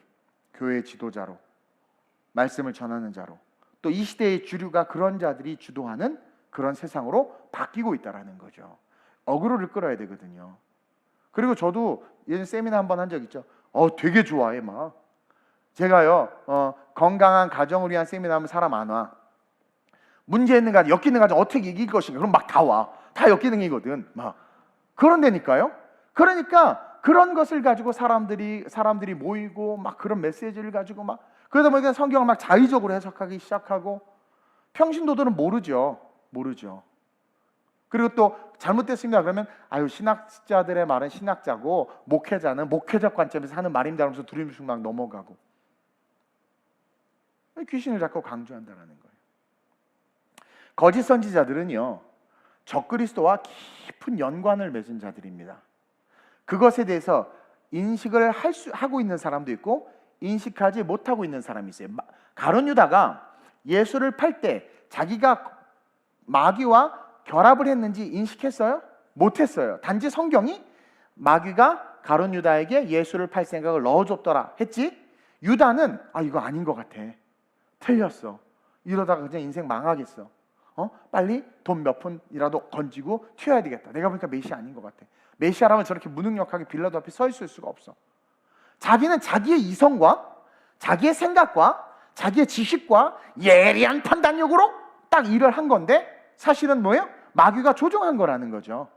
교회 지도자로, 말씀을 전하는 자로, 또 이 시대의 주류가 그런 자들이 주도하는 그런 세상으로 바뀌고 있다라는 거죠. 어그로를 끌어야 되거든요. 그리고 저도 예전 세미나 한번 한 적 있죠. 되게 좋아해 막. 제가요 건강한 가정을 위한 세미나 하면 사람 안 와. 문제 있는 가정, 엮이는 가정 어떻게 이길 것인가. 그럼 막 다 와. 다 엮이는이거든. 막 그런 데니까요. 그러니까 그런 것을 가지고 사람들이 모이고 막 그런 메시지를 가지고 막 그러다 보니까 성경을 막 자의적으로 해석하기 시작하고 평신도들은 모르죠. 그리고 또 잘못됐습니다 그러면 신학자들의 말은 신학자고 목회자는 목회적 관점에서 하는 말입니다 하면서 두리뭉실 막 넘어가고 귀신을 자꾸 강조한다는 거예요. 거짓 선지자들은요 적그리스도와 깊은 연관을 맺은 자들입니다. 그것에 대해서 인식을 하고 있는 사람도 있고 인식하지 못하고 있는 사람이 있어요. 가룟 유다가 예수를 팔 때 자기가 마귀와 결합을 했는지 인식했어요? 못했어요. 단지 성경이 마귀가 가룟 유다에게 예수를 팔 생각을 넣어줬더라 했지, 유다는 이거 아닌 것 같아, 틀렸어, 이러다가 그냥 인생 망하겠어, 빨리 돈 몇 푼이라도 건지고 튀어야 되겠다, 내가 보니까 메시아 아닌 것 같아. 메시아라면 저렇게 무능력하게 빌라도 앞에 서 있을 수가 없어. 자기는 자기의 이성과 자기의 생각과 자기의 지식과 예리한 판단력으로 딱 일을 한 건데 사실은 뭐예요? 마귀가 조종한 거라는 거죠.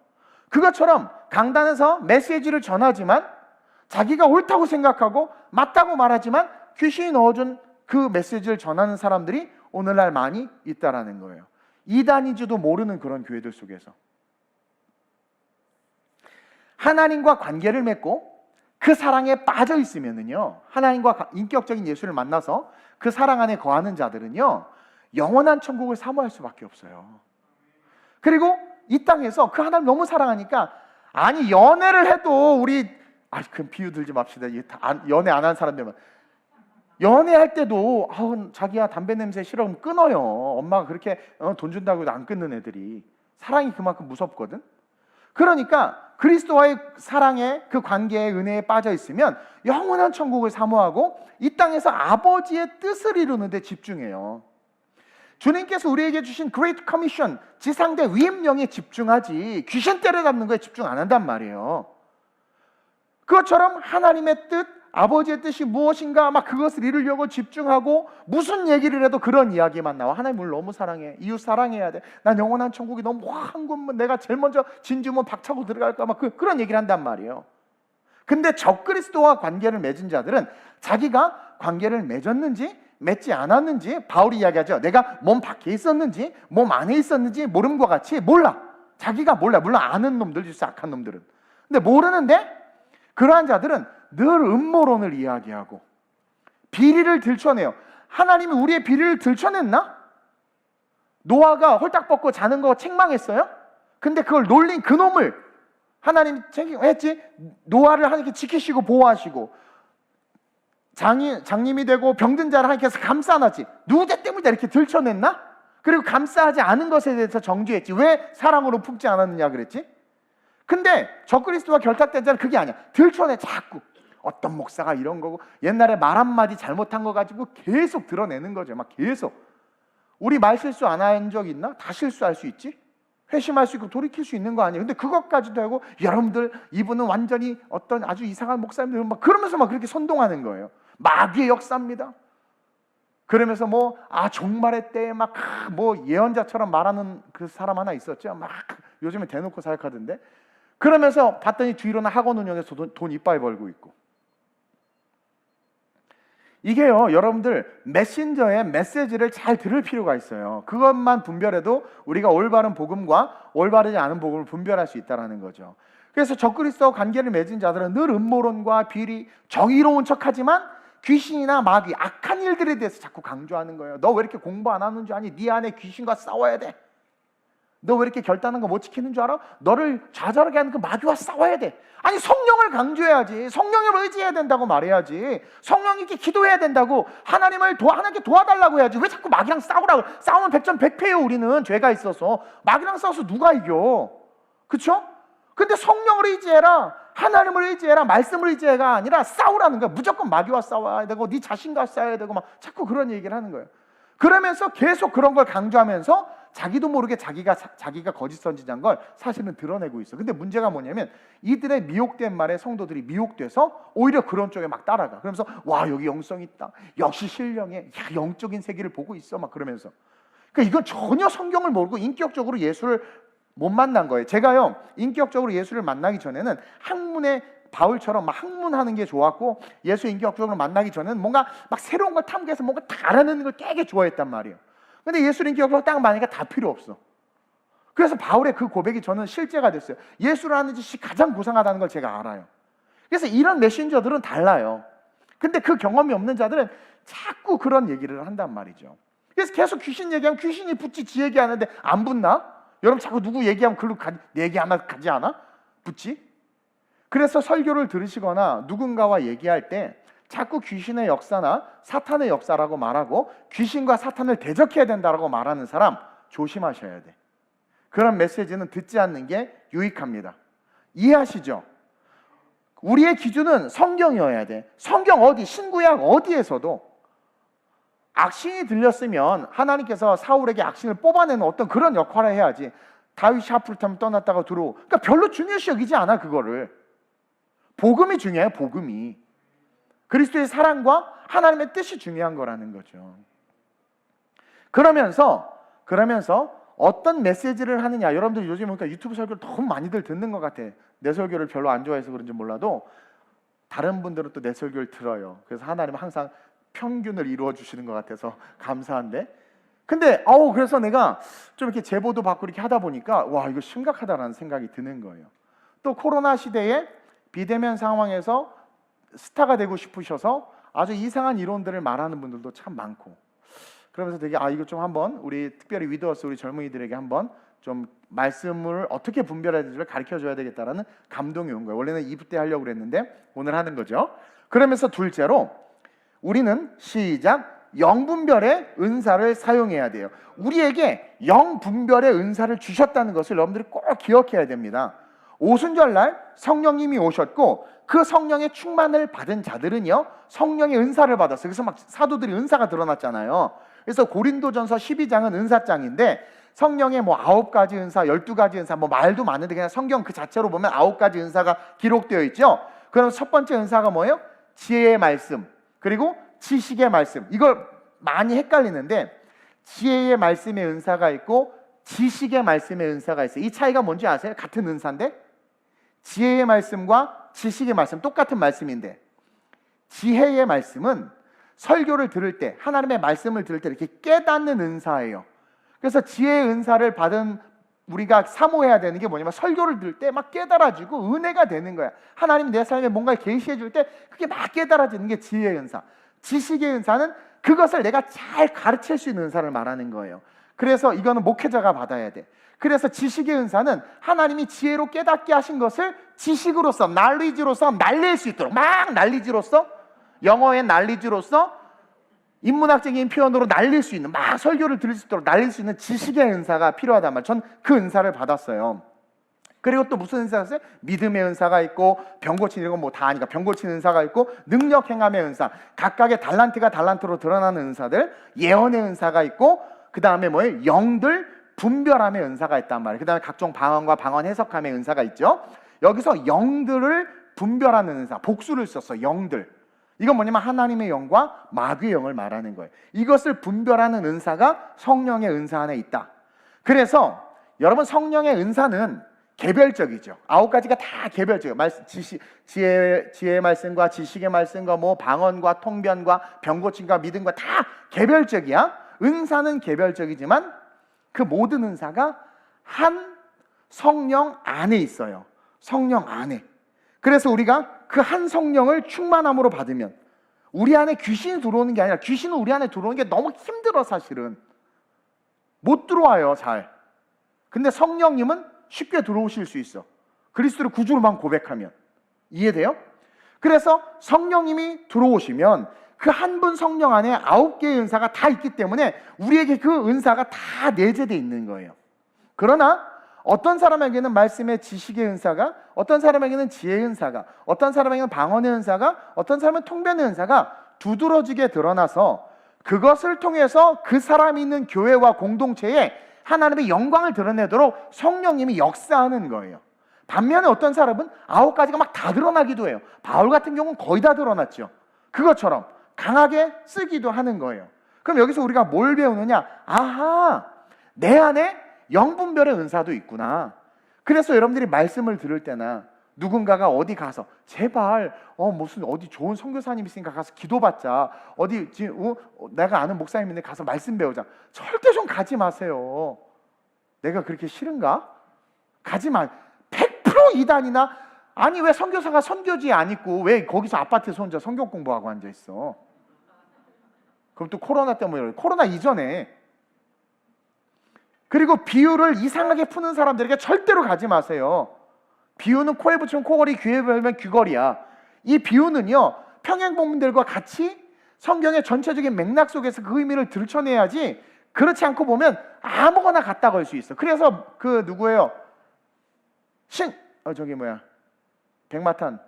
그것처럼 강단에서 메시지를 전하지만 자기가 옳다고 생각하고 맞다고 말하지만 귀신이 넣어준 그 메시지를 전하는 사람들이 오늘날 많이 있다라는 거예요. 이단인지도 모르는 그런 교회들 속에서 하나님과 관계를 맺고 그 사랑에 빠져 있으면은요, 하나님과 인격적인 예수를 만나서 그 사랑 안에 거하는 자들은요 영원한 천국을 사모할 수밖에 없어요. 그리고 이 땅에서 그 하나님 너무 사랑하니까 연애를 해도 우리 그 비유 들지 맙시다. 연애 안 한 사람들만 연애할 때도 자기야 담배 냄새 싫어하면 끊어요. 엄마가 그렇게 돈 준다고 해도 안 끊는 애들이, 사랑이 그만큼 무섭거든. 그러니까 그리스도와의 사랑의 그 관계의 은혜에 빠져 있으면 영원한 천국을 사모하고 이 땅에서 아버지의 뜻을 이루는 데 집중해요. 주님께서 우리에게 주신 Great Commission, 지상대 위임령에 집중하지 귀신 때려잡는 거에 집중 안 한단 말이에요. 그것처럼 하나님의 뜻, 아버지의 뜻이 무엇인가 막 그것을 이루려고 집중하고 무슨 얘기를 해도 그런 이야기만 나와. 하나님 우리를 너무 사랑해, 이웃 사랑해야 돼, 난 영원한 천국이 너무 한 곳만 내가 제일 먼저 진주문 박차고 들어갈까 막 그런 얘기를 한단 말이에요. 근데 적그리스도와 관계를 맺은 자들은 자기가 관계를 맺었는지 맺지 않았는지, 바울이 이야기하죠. 내가 몸 밖에 있었는지 몸 안에 있었는지 모름과 같이 몰라. 자기가 몰라. 물론 아는 놈들 있어, 악한 놈들은. 근데 모르는데 그러한 자들은 늘 음모론을 이야기하고 비리를 들춰내요. 하나님이 우리의 비리를 들춰냈나? 노아가 홀딱 벗고 자는 거 책망했어요? 근데 그걸 놀린 그놈을 하나님이 책임했지. 노아를 하나님께 지키시고 보호하시고 장님이 되고 병든 자를 하나님께서 감싸놨지. 누구 죄 때문에 이렇게 들춰냈나? 그리고 감싸하지 않은 것에 대해서 정죄했지. 왜 사랑으로 품지 않았느냐 그랬지? 근데 적그리스도와 결탁된 자는 그게 아니야. 들춰내. 자꾸 어떤 목사가 이런 거고 옛날에 말 한마디 잘못한 거 가지고 계속 드러내는 거죠. 막 계속. 우리 말 실수 안 한 적 있나? 다 실수할 수 있지. 회심할 수 있고 돌이킬 수 있는 거 아니에요. 근데 그것까지도 하고 여러분들 이분은 완전히 어떤 아주 이상한 목사님들 막 그러면서 막 그렇게 선동하는 거예요. 마귀의 역사입니다. 그러면서 종말의 때에 막 예언자처럼 말하는 그 사람 하나 있었죠. 막 요즘에 대놓고 사역하던데. 그러면서 봤더니 뒤로는 학원 운영해서 돈 이빨 벌고 있고. 이게요, 여러분들 메신저의 메시지를 잘 들을 필요가 있어요. 그것만 분별해도 우리가 올바른 복음과 올바르지 않은 복음을 분별할 수 있다는 거죠. 그래서 적그리스도와 관계를 맺은 자들은 늘 음모론과 비리, 정의로운 척하지만 귀신이나 마귀, 악한 일들에 대해서 자꾸 강조하는 거예요. 너 왜 이렇게 공부 안 하는 줄 아니? 네 안에 귀신과 싸워야 돼. 너 왜 이렇게 결단한 거 못 지키는 줄 알아? 너를 좌절하게 하는 그 마귀와 싸워야 돼. 아니 성령을 강조해야지. 성령을 의지해야 된다고 말해야지. 성령님께 기도해야 된다고. 하나님께 도와달라고 해야지. 왜 자꾸 마귀랑 싸우라고? 싸우면 백전백패예요. 우리는 죄가 있어서. 마귀랑 싸워서 누가 이겨? 그렇죠? 근데 성령을 의지해라, 하나님을 의지해라, 말씀을 의지해가 아니라 싸우라는 거야. 무조건 마귀와 싸워야 되고 네 자신과 싸워야 되고 막 자꾸 그런 얘기를 하는 거예요. 그러면서 계속 그런 걸 강조하면서 자기도 모르게 자기가 거짓 선지자인 걸 사실은 드러내고 있어. 근데 문제가 뭐냐면 이들의 미혹된 말에 성도들이 미혹돼서 오히려 그런 쪽에 막 따라가. 그러면서 와, 여기 영성 있다, 역시 신령해, 야, 영적인 세계를 보고 있어, 막 그러면서. 그러니까 이건 전혀 성경을 모르고 인격적으로 예수를 못 만난 거예요. 제가요, 인격적으로 예수를 만나기 전에는 학문의 바울처럼 막 학문하는 게 좋았고, 예수 인격적으로 만나기 전에는 뭔가 막 새로운 걸 탐구해서 뭔가 다 알아내는 걸 되게 좋아했단 말이에요. 근데 예수를 인격적으로 딱 만나니까 다 필요 없어. 그래서 바울의 그 고백이 저는 실제가 됐어요. 예수를 하는 짓이 가장 고상하다는 걸 제가 알아요. 그래서 이런 메신저들은 달라요. 근데 그 경험이 없는 자들은 자꾸 그런 얘기를 한단 말이죠. 그래서 계속 귀신 얘기하면 귀신이 붙지, 지 얘기하는데 안 붙나? 여러분 자꾸 누구 얘기하면 글로 얘기 하나 가지 않아? 붙지? 그래서 설교를 들으시거나 누군가와 얘기할 때 자꾸 귀신의 역사나 사탄의 역사라고 말하고 귀신과 사탄을 대적해야 된다라고 말하는 사람 조심하셔야 돼. 그런 메시지는 듣지 않는 게 유익합니다. 이해하시죠? 우리의 기준은 성경이어야 돼. 성경 어디, 신구약 어디에서도 악신이 들렸으면 하나님께서 사울에게 악신을 뽑아내는 어떤 그런 역할을 해야지. 다윗이 앞으로 타면 떠났다가 들어오. 그러니까 별로 중요시 여기지 않아, 그거를. 복음이 중요해요, 복음이. 그리스도의 사랑과 하나님의 뜻이 중요한 거라는 거죠. 그러면서 어떤 메시지를 하느냐. 여러분들 요즘 보니까 유튜브 설교를 너무 많이들 듣는 것 같아. 내 설교를 별로 안 좋아해서 그런지 몰라도 다른 분들은 또 내 설교를 들어요. 그래서 하나님은 항상 평균을 이루어 주시는 것 같아서 감사한데, 근데 그래서 내가 좀 이렇게 제보도 받고 이렇게 하다 보니까 와, 이거 심각하다라는 생각이 드는 거예요. 또 코로나 시대에 비대면 상황에서 스타가 되고 싶으셔서 아주 이상한 이론들을 말하는 분들도 참 많고, 그러면서 되게 이거 좀 한번 우리 특별히 위도어스 우리 젊은이들에게 한번 좀 말씀을 어떻게 분별해야 되는지를 가르쳐줘야 되겠다라는 감동이 온 거예요. 원래는 2부 때 하려고 그랬는데 오늘 하는 거죠. 그러면서 둘째로 우리는 시작, 영분별의 은사를 사용해야 돼요. 우리에게 영분별의 은사를 주셨다는 것을 여러분들이 꼭 기억해야 됩니다. 오순절날 성령님이 오셨고 그 성령의 충만을 받은 자들은요, 성령의 은사를 받았어요. 그래서 막 사도들이 은사가 드러났잖아요. 그래서 고린도전서 12장은 은사장인데 성령의 9가지 은사, 12가지 은사, 말도 많은데 그냥 성경 그 자체로 보면 9가지 은사가 기록되어 있죠. 그럼 첫 번째 은사가 뭐예요? 지혜의 말씀, 그리고 지식의 말씀. 이걸 많이 헷갈리는데 지혜의 말씀의 은사가 있고 지식의 말씀의 은사가 있어요. 이 차이가 뭔지 아세요? 같은 은사인데 지혜의 말씀과 지식의 말씀 똑같은 말씀인데, 지혜의 말씀은 설교를 들을 때, 하나님의 말씀을 들을 때 이렇게 깨닫는 은사예요. 그래서 지혜의 은사를 받은 우리가 사모해야 되는 게 뭐냐면 설교를 들을 때 막 깨달아지고 은혜가 되는 거야. 하나님이 내 삶에 뭔가를 계시해 줄 때 그게 막 깨달아지는 게 지혜의 은사. 지식의 은사는 그것을 내가 잘 가르칠 수 있는 은사를 말하는 거예요. 그래서 이거는 목회자가 받아야 돼. 그래서 지식의 은사는 하나님이 지혜로 깨닫게 하신 것을 지식으로서, 날리지로서 날릴 수 있도록, 막 날리지로서, 영어의 날리지로서, 인문학적인 표현으로 날릴 수 있는, 막 설교를 들을 수 있도록 날릴 수 있는 지식의 은사가 필요하단 말이에요. 전 그 은사를 받았어요. 그리고 또 무슨 은사가 있어요? 믿음의 은사가 있고, 병 고치는 건 다 아니까 병 고치는 은사가 있고, 능력 행함의 은사, 각각의 달란트가 달란트로 드러나는 은사들, 예언의 은사가 있고, 그 다음에 뭐예요? 영들 분별함의 은사가 있단 말이에요. 그 다음에 각종 방언과 방언 해석함의 은사가 있죠. 여기서 영들을 분별하는 은사, 복수를 썼어. 영들. 이건 뭐냐면 하나님의 영과 마귀의 영을 말하는 거예요. 이것을 분별하는 은사가 성령의 은사 안에 있다. 그래서 여러분, 성령의 은사는 개별적이죠. 9가지가 다 개별적이에요. 지혜의 말씀과 지식의 말씀과 방언과 통변과 병고침과 믿음과 다 개별적이야. 은사는 개별적이지만 그 모든 은사가 한 성령 안에 있어요. 성령 안에. 그래서 우리가 그 한 성령을 충만함으로 받으면 우리 안에 귀신이 들어오는 게 아니라, 귀신은 우리 안에 들어오는 게 너무 힘들어. 사실은 못 들어와요, 잘. 근데 성령님은 쉽게 들어오실 수 있어. 그리스도를 구주로만 고백하면. 이해돼요? 그래서 성령님이 들어오시면 그 한 분 성령 안에 9개의 은사가 다 있기 때문에 우리에게 그 은사가 다 내재되어 있는 거예요. 그러나 어떤 사람에게는 말씀의 지식의 은사가, 어떤 사람에게는 지혜의 은사가, 어떤 사람에게는 방언의 은사가, 어떤 사람은 통변의 은사가 두드러지게 드러나서 그것을 통해서 그 사람이 있는 교회와 공동체에 하나님의 영광을 드러내도록 성령님이 역사하는 거예요. 반면에 어떤 사람은 9가지가 막 다 드러나기도 해요. 바울 같은 경우는 거의 다 드러났죠. 그것처럼 강하게 쓰기도 하는 거예요. 그럼 여기서 우리가 뭘 배우느냐? 아하, 내 안에 영분별의 은사도 있구나. 그래서 여러분들이 말씀을 들을 때나 누군가가 어디 가서 제발 무슨 어디 좋은 선교사님 있으니까 가서 기도받자, 어디 내가 아는 목사님인데 가서 말씀 배우자, 절대 좀 가지 마세요. 내가 그렇게 싫은가? 가지 마. 100% 이단이나. 아니 왜 선교사가 선교지에 안 있고 왜 거기서 아파트에서 혼자 성경 공부하고 앉아있어? 그럼 또 코로나 때문에, 코로나 이전에. 그리고 비유를 이상하게 푸는 사람들에게 절대로 가지 마세요. 비유는 코에 붙이면 코걸이, 귀에 걸면 귀걸이야. 이 비유는요, 평행본문들과 같이 성경의 전체적인 맥락 속에서 그 의미를 들춰내야지, 그렇지 않고 보면 아무거나 갖다 걸 수 있어. 그래서 그 누구예요? 백마탄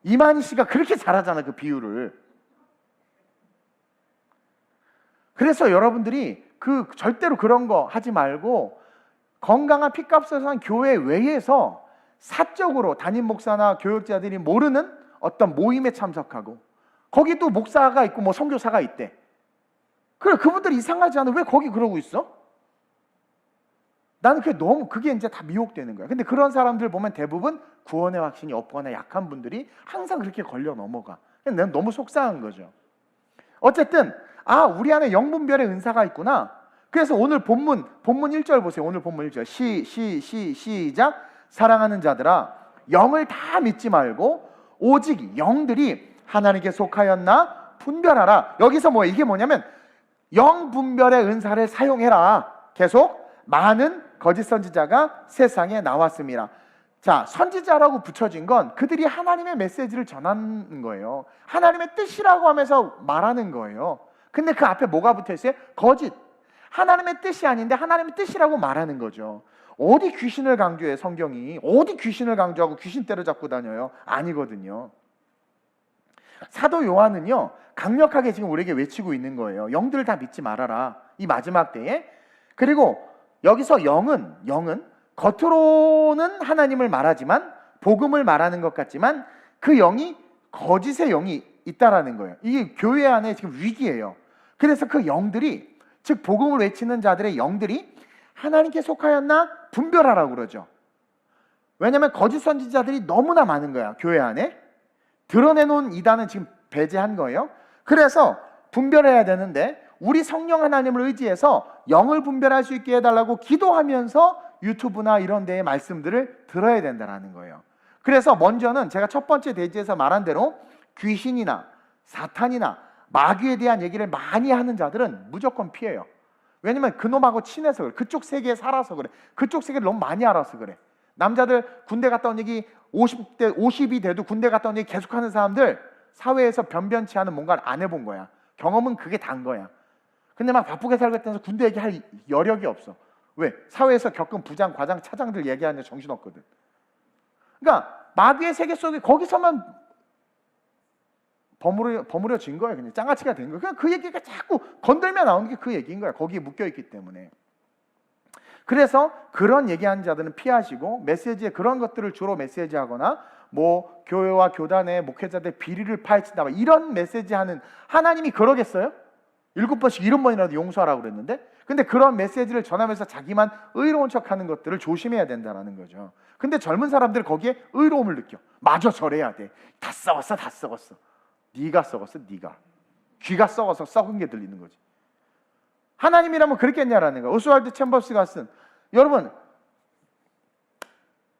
이만희 씨가 그렇게 잘하잖아, 그 비유를. 그래서 여러분들이 절대로 그런 거 하지 말고 건강한 피값을 산 교회 외에서 사적으로 담임 목사나 교육자들이 모르는 어떤 모임에 참석하고, 거기 또 목사가 있고 뭐 선교사가 있대. 그래, 그분들이 이상하지 않아? 왜 거기 그러고 있어? 나는 그게 이제 다 미혹되는 거야. 근데 그런 사람들 보면 대부분 구원의 확신이 없거나 약한 분들이 항상 그렇게 걸려 넘어가. 난 너무 속상한 거죠. 어쨌든 우리 안에 영분별의 은사가 있구나. 그래서 오늘 본문 1절 보세요. 오늘 본문 1절 시작. 사랑하는 자들아, 영을 다 믿지 말고 오직 영들이 하나님께 속하였나 분별하라. 여기서 이게 뭐냐면 영분별의 은사를 사용해라. 계속 많은 거짓 선지자가 세상에 나왔습니다. 자, 선지자라고 붙여진 건 그들이 하나님의 메시지를 전하는 거예요. 하나님의 뜻이라고 하면서 말하는 거예요. 근데 그 앞에 뭐가 붙어있어요? 거짓. 하나님의 뜻이 아닌데 하나님의 뜻이라고 말하는 거죠. 어디 귀신을 강조해, 성경이? 어디 귀신을 강조하고 귀신 때려잡고 다녀요? 아니거든요. 사도 요한은요, 강력하게 지금 우리에게 외치고 있는 거예요. 영들 다 믿지 말아라, 이 마지막 때에. 그리고 여기서 영은 겉으로는 하나님을 말하지만, 복음을 말하는 것 같지만 그 영이 거짓의 영이 있다라는 거예요. 이게 교회 안에 지금 위기예요. 그래서 그 영들이, 즉 복음을 외치는 자들의 영들이 하나님께 속하였나 분별하라고 그러죠. 왜냐하면 거짓 선지자들이 너무나 많은 거야. 교회 안에 드러내놓은 이단은 지금 배제한 거예요. 그래서 분별해야 되는데, 우리 성령 하나님을 의지해서 영을 분별할 수 있게 해달라고 기도하면서 유튜브나 이런 데의 말씀들을 들어야 된다는 거예요. 그래서 먼저는 제가 첫 번째 대지에서 말한 대로 귀신이나 사탄이나 마귀에 대한 얘기를 많이 하는 자들은 무조건 피해요. 왜냐면 그놈하고 친해서 그래. 그쪽 세계에 살아서 그래. 그쪽 세계를 너무 많이 알아서 그래. 남자들 군대 갔다 온 얘기 50이 돼도 군대 갔다 온 얘기 계속하는 사람들, 사회에서 변변치 않은 뭔가를 안 해본 거야. 경험은 그게 단 거야. 근데 막 바쁘게 살고 있다면서 군대 얘기할 여력이 없어. 왜? 사회에서 겪은 부장, 과장, 차장들 얘기하는데 정신없거든. 그러니까 마귀의 세계 속에 거기서만 버무려진 거예요. 그냥 장아찌가 된 거예요. 그냥 그 얘기가 자꾸 건들면 나오는 게 그 얘기인 거야. 거기에 묶여있기 때문에. 그래서 그런 얘기하는 자들은 피하시고, 메시지에 그런 것들을 주로 메시지하거나 뭐 교회와 교단의 목회자들 비리를 파헤친다, 이런 메시지하는, 하나님이 그러겠어요? 7번씩 70번이라도 용서하라고 그랬는데. 근데 그런 메시지를 전하면서 자기만 의로운 척하는 것들을 조심해야 된다는 거죠. 근데 젊은 사람들 거기에 의로움을 느껴. 마저 저래야 돼. 다 썩었어. 네가 썩었어. 네가 귀가 썩어서 썩은 게 들리는 거지. 하나님이라면 그랬겠냐라는 거예요. 오스왈드 챔버스가 쓴, 여러분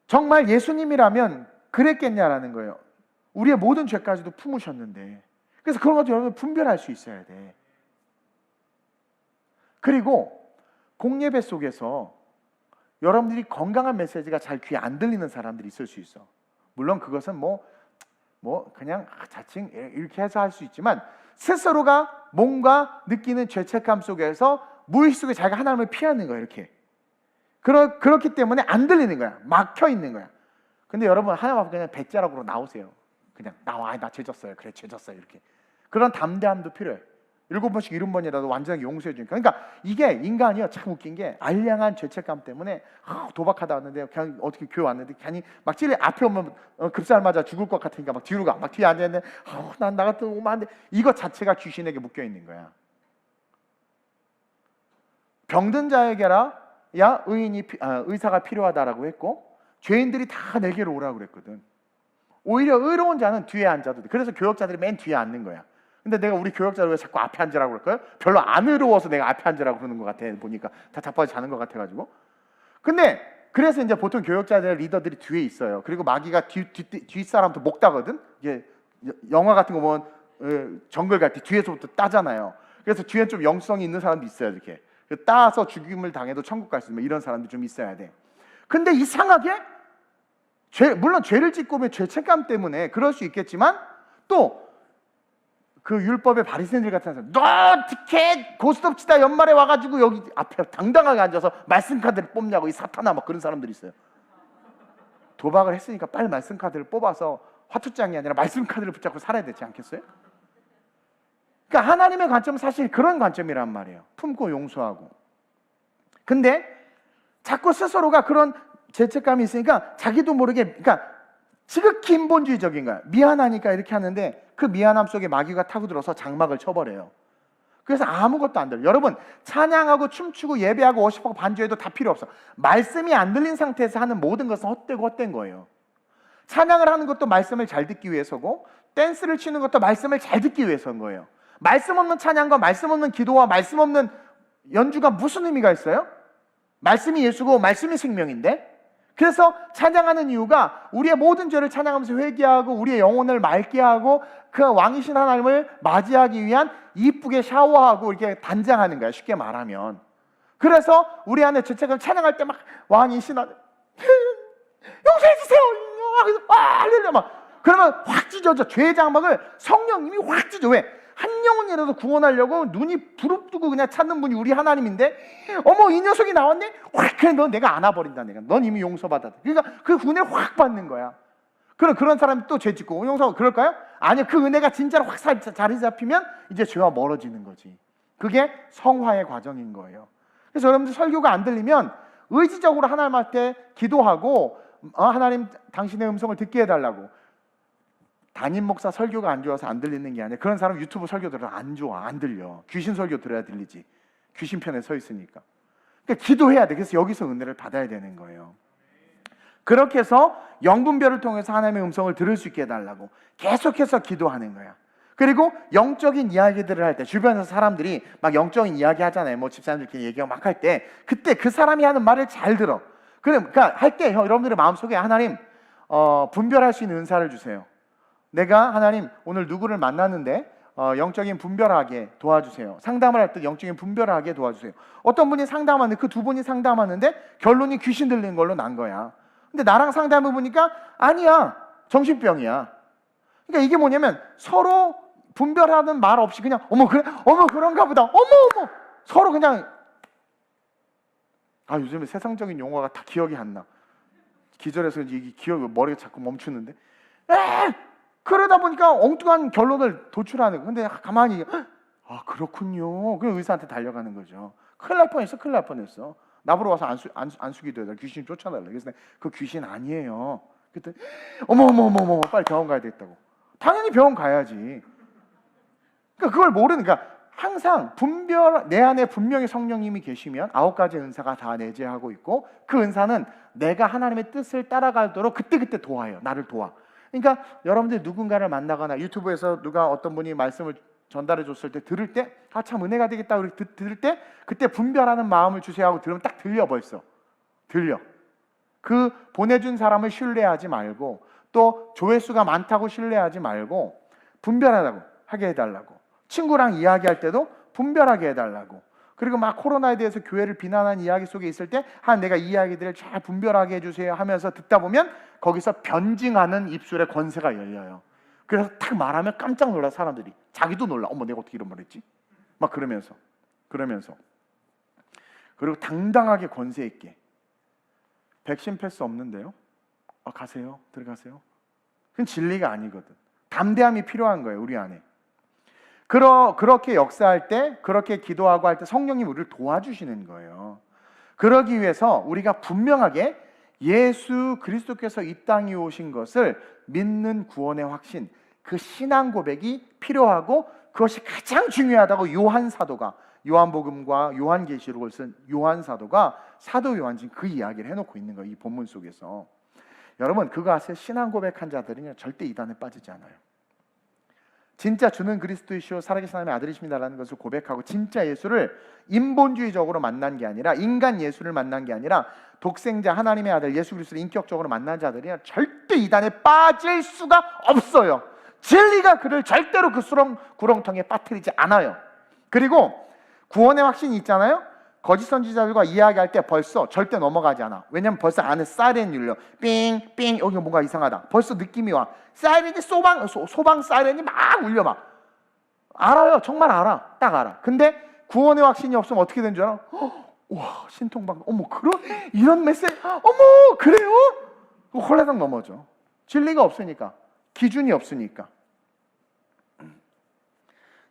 정말 예수님이라면 그랬겠냐라는 거예요. 우리의 모든 죄까지도 품으셨는데. 그래서 그런 것도 여러분 분별할 수 있어야 돼. 그리고 공예배 속에서 여러분들이 건강한 메시지가 잘 귀에 안 들리는 사람들이 있을 수 있어. 물론 그것은 뭐 그냥 자칭 이렇게 해서 할 수 있지만, 스스로가 뭔가 느끼는 죄책감 속에서 무의식 속에 자기가 하나님을 피하는 거야. 이렇게 그렇기 때문에 안 들리는 거야. 막혀 있는 거야. 근데 여러분 하나님 앞에 그냥 배째라고 나오세요. 그냥 나와. 나 죄졌어요. 그래, 죄졌어요. 이렇게. 그런 담대함도 필요해. 7번씩 70번이라도 완전히 용서해 주니까. 그러니까 이게 인간이요, 참 웃긴 게 알량한 죄책감 때문에 도박하다 왔는데 그냥 어떻게 교회 왔는데 괜히 막 찔려 앞에 오면 급살 맞아 죽을 것 같으니까 막 뒤로 가. 막 뒤에 앉아 있는데 난 나 같은 오면 안 돼. 이거 자체가 귀신에게 묶여 있는 거야. 병든 자에게라 야 의사가 필요하다라고 했고 죄인들이 다 내게로 오라고 그랬거든. 오히려 의로운 자는 뒤에 앉아도 돼. 그래서 교역자들이 맨 뒤에 앉는 거야. 근데 내가 우리 교역자를 왜 자꾸 앞에 앉으라고 그럴까요? 별로 안 의로워서 내가 앞에 앉으라고 그러는 것 같아. 보니까 다 자빠져 자는 것 같아가지고. 근데 그래서 이제 보통 교역자들의 리더들이 뒤에 있어요. 그리고 마귀가 뒷사람도 목 따거든. 이게 영화 같은 거 보면 정글 갈 때 뒤에서부터 따잖아요. 그래서 뒤에 좀 영성이 있는 사람도 있어요. 이렇게 따서 죽임을 당해도 천국 갈 수 있는 이런 사람들이 좀 있어야 돼. 근데 이상하게 물론 죄를 짓고 오면 죄책감 때문에 그럴 수 있겠지만 또 그 율법의 바리새인들 같은 사람, 너 어떻게 고스톱치다 연말에 와가지고 여기 앞에 당당하게 앉아서 말씀 카드를 뽑냐고 이 사탄아 막 그런 사람들이 있어요. 도박을 했으니까 빨리 말씀 카드를 뽑아서 화투장이 아니라 말씀 카드를 붙잡고 살아야 되지 않겠어요? 그러니까 하나님의 관점은 사실 그런 관점이란 말이에요. 품고 용서하고. 근데 자꾸 스스로가 그런 죄책감이 있으니까 자기도 모르게, 그러니까 지극히 인본주의적인 거야. 미안하니까 이렇게 하는데 그 미안함 속에 마귀가 타고들어서 장막을 쳐버려요. 그래서 아무것도 안 들려. 여러분, 찬양하고 춤추고 예배하고 워십하고 반주해도 다 필요 없어. 말씀이 안 들린 상태에서 하는 모든 것은 헛되고 헛된 거예요. 찬양을 하는 것도 말씀을 잘 듣기 위해서고 댄스를 치는 것도 말씀을 잘 듣기 위해서인 거예요. 말씀 없는 찬양과 말씀 없는 기도와 말씀 없는 연주가 무슨 의미가 있어요? 말씀이 예수고 말씀이 생명인데, 그래서 찬양하는 이유가 우리의 모든 죄를 찬양하면서 회개하고 우리의 영혼을 맑게 하고 그 왕이신 하나님을 맞이하기 위한 이쁘게 샤워하고 이렇게 단장하는 거야, 쉽게 말하면. 그래서 우리 안에 죄책을 찬양할 때 막 왕이신 하나님 용서해 주세요 할렐루야 막 그러면 확 찢어져. 죄의 장막을 성령님이 확 찢어. 왜? 한 영혼이라도 구원하려고 눈이 부릅뜨고 그냥 찾는 분이 우리 하나님인데, 어머 이 녀석이 나왔네? 확 그래, 넌 내가 안아버린다. 내가 넌 이미 용서받았다. 그러니까 그 은혜를 확 받는 거야. 그런 사람이 또 죄 짓고 용서하고 그럴까요? 아니요, 그 은혜가 진짜로 확 자리 잡히면 이제 죄와 멀어지는 거지. 그게 성화의 과정인 거예요. 그래서 여러분들 설교가 안 들리면 의지적으로 하나님한테 기도하고 하나님 당신의 음성을 듣게 해달라고. 담임 목사 설교가 안 좋아서 안 들리는 게 아니라 그런 사람 유튜브 설교 들으면 안 좋아, 안 들려. 귀신 설교 들어야 들리지. 귀신 편에 서 있으니까. 그러니까 기도해야 돼. 그래서 여기서 은혜를 받아야 되는 거예요. 그렇게 해서 영분별을 통해서 하나님의 음성을 들을 수 있게 해달라고 계속해서 기도하는 거야. 그리고 영적인 이야기들을 할 때 주변에서 사람들이 막 영적인 이야기 하잖아요. 뭐 집사님들끼리 얘기하고 막 할 때 그때 그 사람이 하는 말을 잘 들어. 그러니까 할 때 여러분들의 마음속에 하나님 분별할 수 있는 은사를 주세요. 내가 하나님 오늘 누구를 만났는데 영적인 분별하게 도와주세요. 상담을 할 때 영적인 분별하게 도와주세요. 어떤 분이 상담하는데 그 두 분이 상담하는데 결론이 귀신 들리는 걸로 난 거야. 근데 나랑 상담해 보니까 아니야, 정신병이야. 그러니까 이게 뭐냐면 서로 분별하는 말 없이 그냥 어머 그래, 어머 그런가 보다, 어머 서로 그냥 요즘에 세상적인 용어가 다 기억이 안 나. 기절해서 이게 기억이 머리가 자꾸 멈추는데 그러다 보니까 엉뚱한 결론을 도출하는 거. 근데 가만히 그렇군요. 그 의사한테 달려가는 거죠. 큰일 날 뻔했어. 나보러 와서 안수기도 해달라. 귀신 쫓아달라. 그래서 그 귀신 아니에요. 그때 어머 빨리 병원 가야 되겠다고. 당연히 병원 가야지. 그러니까 그걸 모르니까 항상 내 안에 분명히 성령님이 계시면 9가지 은사가 다 내재하고 있고 그 은사는 내가 하나님의 뜻을 따라가도록 그때그때 도와요. 나를 도와. 그러니까 여러분들 누군가를 만나거나 유튜브에서 누가 어떤 분이 말씀을 전달해 줬을 때 들을 때 참 은혜가 되겠다 우리 들을 때 그때 분별하는 마음을 주세요 하고 들으면 딱 들려. 벌써 들려. 그 보내준 사람을 신뢰하지 말고 또 조회수가 많다고 신뢰하지 말고 분별하라고 하게 해달라고. 친구랑 이야기할 때도 분별하게 해달라고. 그리고 막 코로나에 대해서 교회를 비난하는 이야기 속에 있을 때 내가 이 이야기들을 잘 분별하게 해주세요 하면서 듣다 보면 거기서 변증하는 입술의 권세가 열려요. 그래서 딱 말하면 깜짝 놀라. 사람들이 자기도 놀라. 어머 내가 어떻게 이런 말 했지? 막 그러면서 그리고 당당하게 권세 있게 백신 패스 없는데요? 가세요. 들어가세요. 그건 진리가 아니거든. 담대함이 필요한 거예요. 우리 안에. 그렇게 역사할 때, 그렇게 기도하고 할 때 성령님 우리를 도와주시는 거예요. 그러기 위해서 우리가 분명하게 예수 그리스도께서 이 땅에 오신 것을 믿는 구원의 확신, 그 신앙 고백이 필요하고 그것이 가장 중요하다고 요한 사도가, 요한복음과 요한계시록을 쓴 요한 사도가 사도 요한진 그 이야기를 해놓고 있는 거예요. 이 본문 속에서. 여러분, 그거 아세요? 신앙 고백한 자들은 절대 이단에 빠지지 않아요. 진짜 주는 그리스도이시오 살아계신 하나님의 아들이십니다라는 것을 고백하고 진짜 예수를 인본주의적으로 만난 게 아니라, 인간 예수를 만난 게 아니라 독생자 하나님의 아들 예수 그리스도를 인격적으로 만난 자들이 절대 이단에 빠질 수가 없어요. 진리가 그를 절대로 그 구렁텅이에 빠뜨리지 않아요. 그리고 구원의 확신이 있잖아요. 거짓 선지자들과 이야기할 때 벌써 절대 넘어가지 않아. 왜냐면 벌써 안에 사이렌이 울려. 삥삥, 여기 뭔가 이상하다. 벌써 느낌이 와. 사이렌이 소방 사이렌이 막 울려 막. 알아요. 정말 알아. 딱 알아. 근데 구원의 확신이 없으면 어떻게 되는 줄 알아? 와, 신통방. 어머, 이런 메시지. 어머, 그래요? 홀라당 넘어져. 진리가 없으니까. 기준이 없으니까.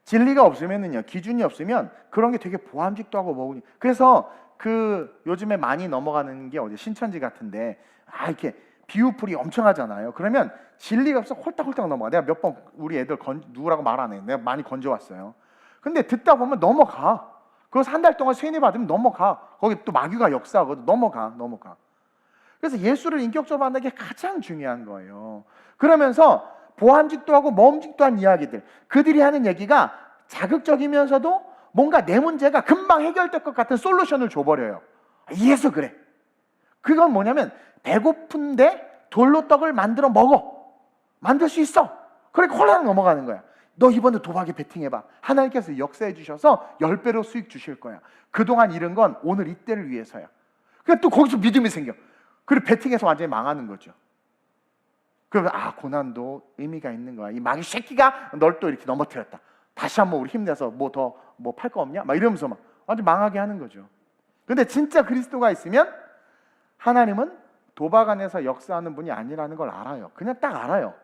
진리가 없으면은요, 기준이 없으면 그런 게 되게 보암직도 하고 뭐고. 그래서 그 요즘에 많이 넘어가는 게 어디 신천지 같은데 이렇게 비유풀이 엄청 하잖아요. 그러면 진리가 없어 홀딱홀딱 넘어가. 내가 몇 번 우리 애들 누구라고 말 안 해. 내가 많이 건져왔어요. 근데 듣다 보면 넘어가. 그래서 한 달 동안 세뇌 받으면 넘어가. 거기 또 마귀가 역사하거든. 넘어가. 그래서 예수를 인격적으로 만나는 게 가장 중요한 거예요. 그러면서 보암직도 하고 모험직도 한 이야기들, 그들이 하는 얘기가 자극적이면서도 뭔가 내 문제가 금방 해결될 것 같은 솔루션을 줘버려요. 이해서 그래. 그건 뭐냐면 배고픈데 돌로 떡을 만들어 먹어. 만들 수 있어. 그래 콜라랑 넘어가는 거야. 너 이번에 도박에 베팅해봐. 하나님께서 역사해 주셔서 10배로 수익 주실 거야. 그동안 잃은 건 오늘 이때를 위해서야. 그러니까 또 거기서 믿음이 생겨. 그리고 베팅해서 완전히 망하는 거죠. 그러면 고난도 의미가 있는 거야. 이 마귀 새끼가 널 또 이렇게 넘어뜨렸다. 다시 한번 우리 힘내서 뭐 팔 거 없냐? 막 이러면서 막 완전 망하게 하는 거죠. 근데 진짜 그리스도가 있으면 하나님은 도박 안에서 역사하는 분이 아니라는 걸 알아요. 그냥 딱 알아요.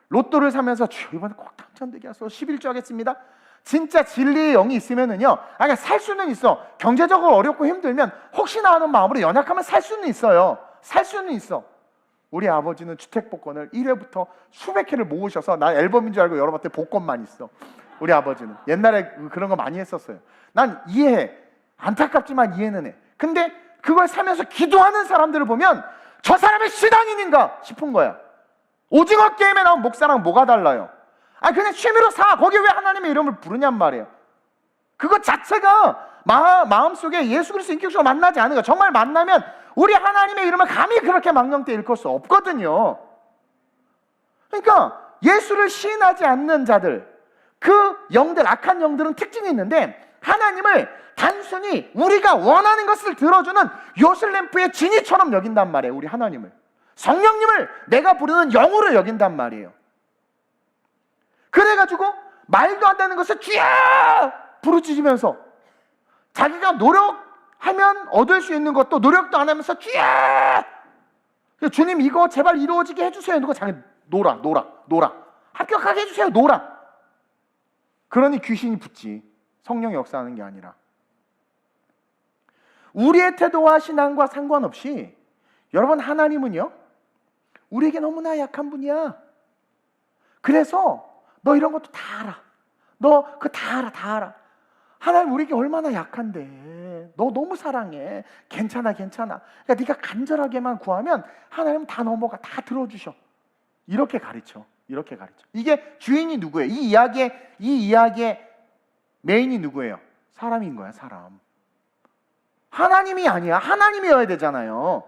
로또를 사면서 이번에 꼭 당첨되게 하소서 11조 하겠습니다. 진짜 진리의 영이 있으면은요, 그러니까 살 수는 있어. 경제적으로 어렵고 힘들면 혹시나 하는 마음으로 연약하면 살 수는 있어요. 살 수는 있어. 우리 아버지는 주택복권을 1회부터 수백 회를 모으셔서 난 앨범인 줄 알고 열어봤더니 복권만 있어. 우리 아버지는 옛날에 그런 거 많이 했었어요. 난 이해해. 안타깝지만 이해는 해. 근데 그걸 사면서 기도하는 사람들을 보면 저 사람의 신앙인인가 싶은 거야. 오징어 게임에 나온 목사랑 뭐가 달라요? 그냥 취미로 사. 거기에 왜 하나님의 이름을 부르냔 말이에요. 그것 자체가 마음속에 예수 그리스도 인격적으로 만나지 않은 거야. 정말 만나면 우리 하나님의 이름을 감히 그렇게 망령되이 일컬 수 없거든요. 그러니까 예수를 시인하지 않는 자들, 그 영들, 악한 영들은 특징이 있는데 하나님을 단순히 우리가 원하는 것을 들어주는 요술램프의 지니처럼 여긴단 말이에요. 우리 하나님을, 성령님을 내가 부르는 영으로 여긴단 말이에요. 그래가지고 말도 안 되는 것을 쥐야 부르짖으면서 자기가 노력하면 얻을 수 있는 것도 노력도 안 하면서 쥐야, 주님 이거 제발 이루어지게 해주세요. 누가 자기 놀아 합격하게 해주세요. 놀아. 그러니 귀신이 붙지. 성령이 역사하는 게 아니라. 우리의 태도와 신앙과 상관없이 여러분, 하나님은요 우리에게 너무나 약한 분이야. 그래서 너 이런 것도 다 알아. 너 그거 다 알아. 하나님 우리에게 얼마나 약한데 너 너무 사랑해. 괜찮아. 그러니까 네가 간절하게만 구하면 하나님 다 넘어가. 다 들어주셔. 이렇게 가르쳐. 이게 주인이 누구예요? 이 이야기의 메인이 누구예요? 사람인 거야. 사람. 하나님이 아니야. 하나님이어야 되잖아요.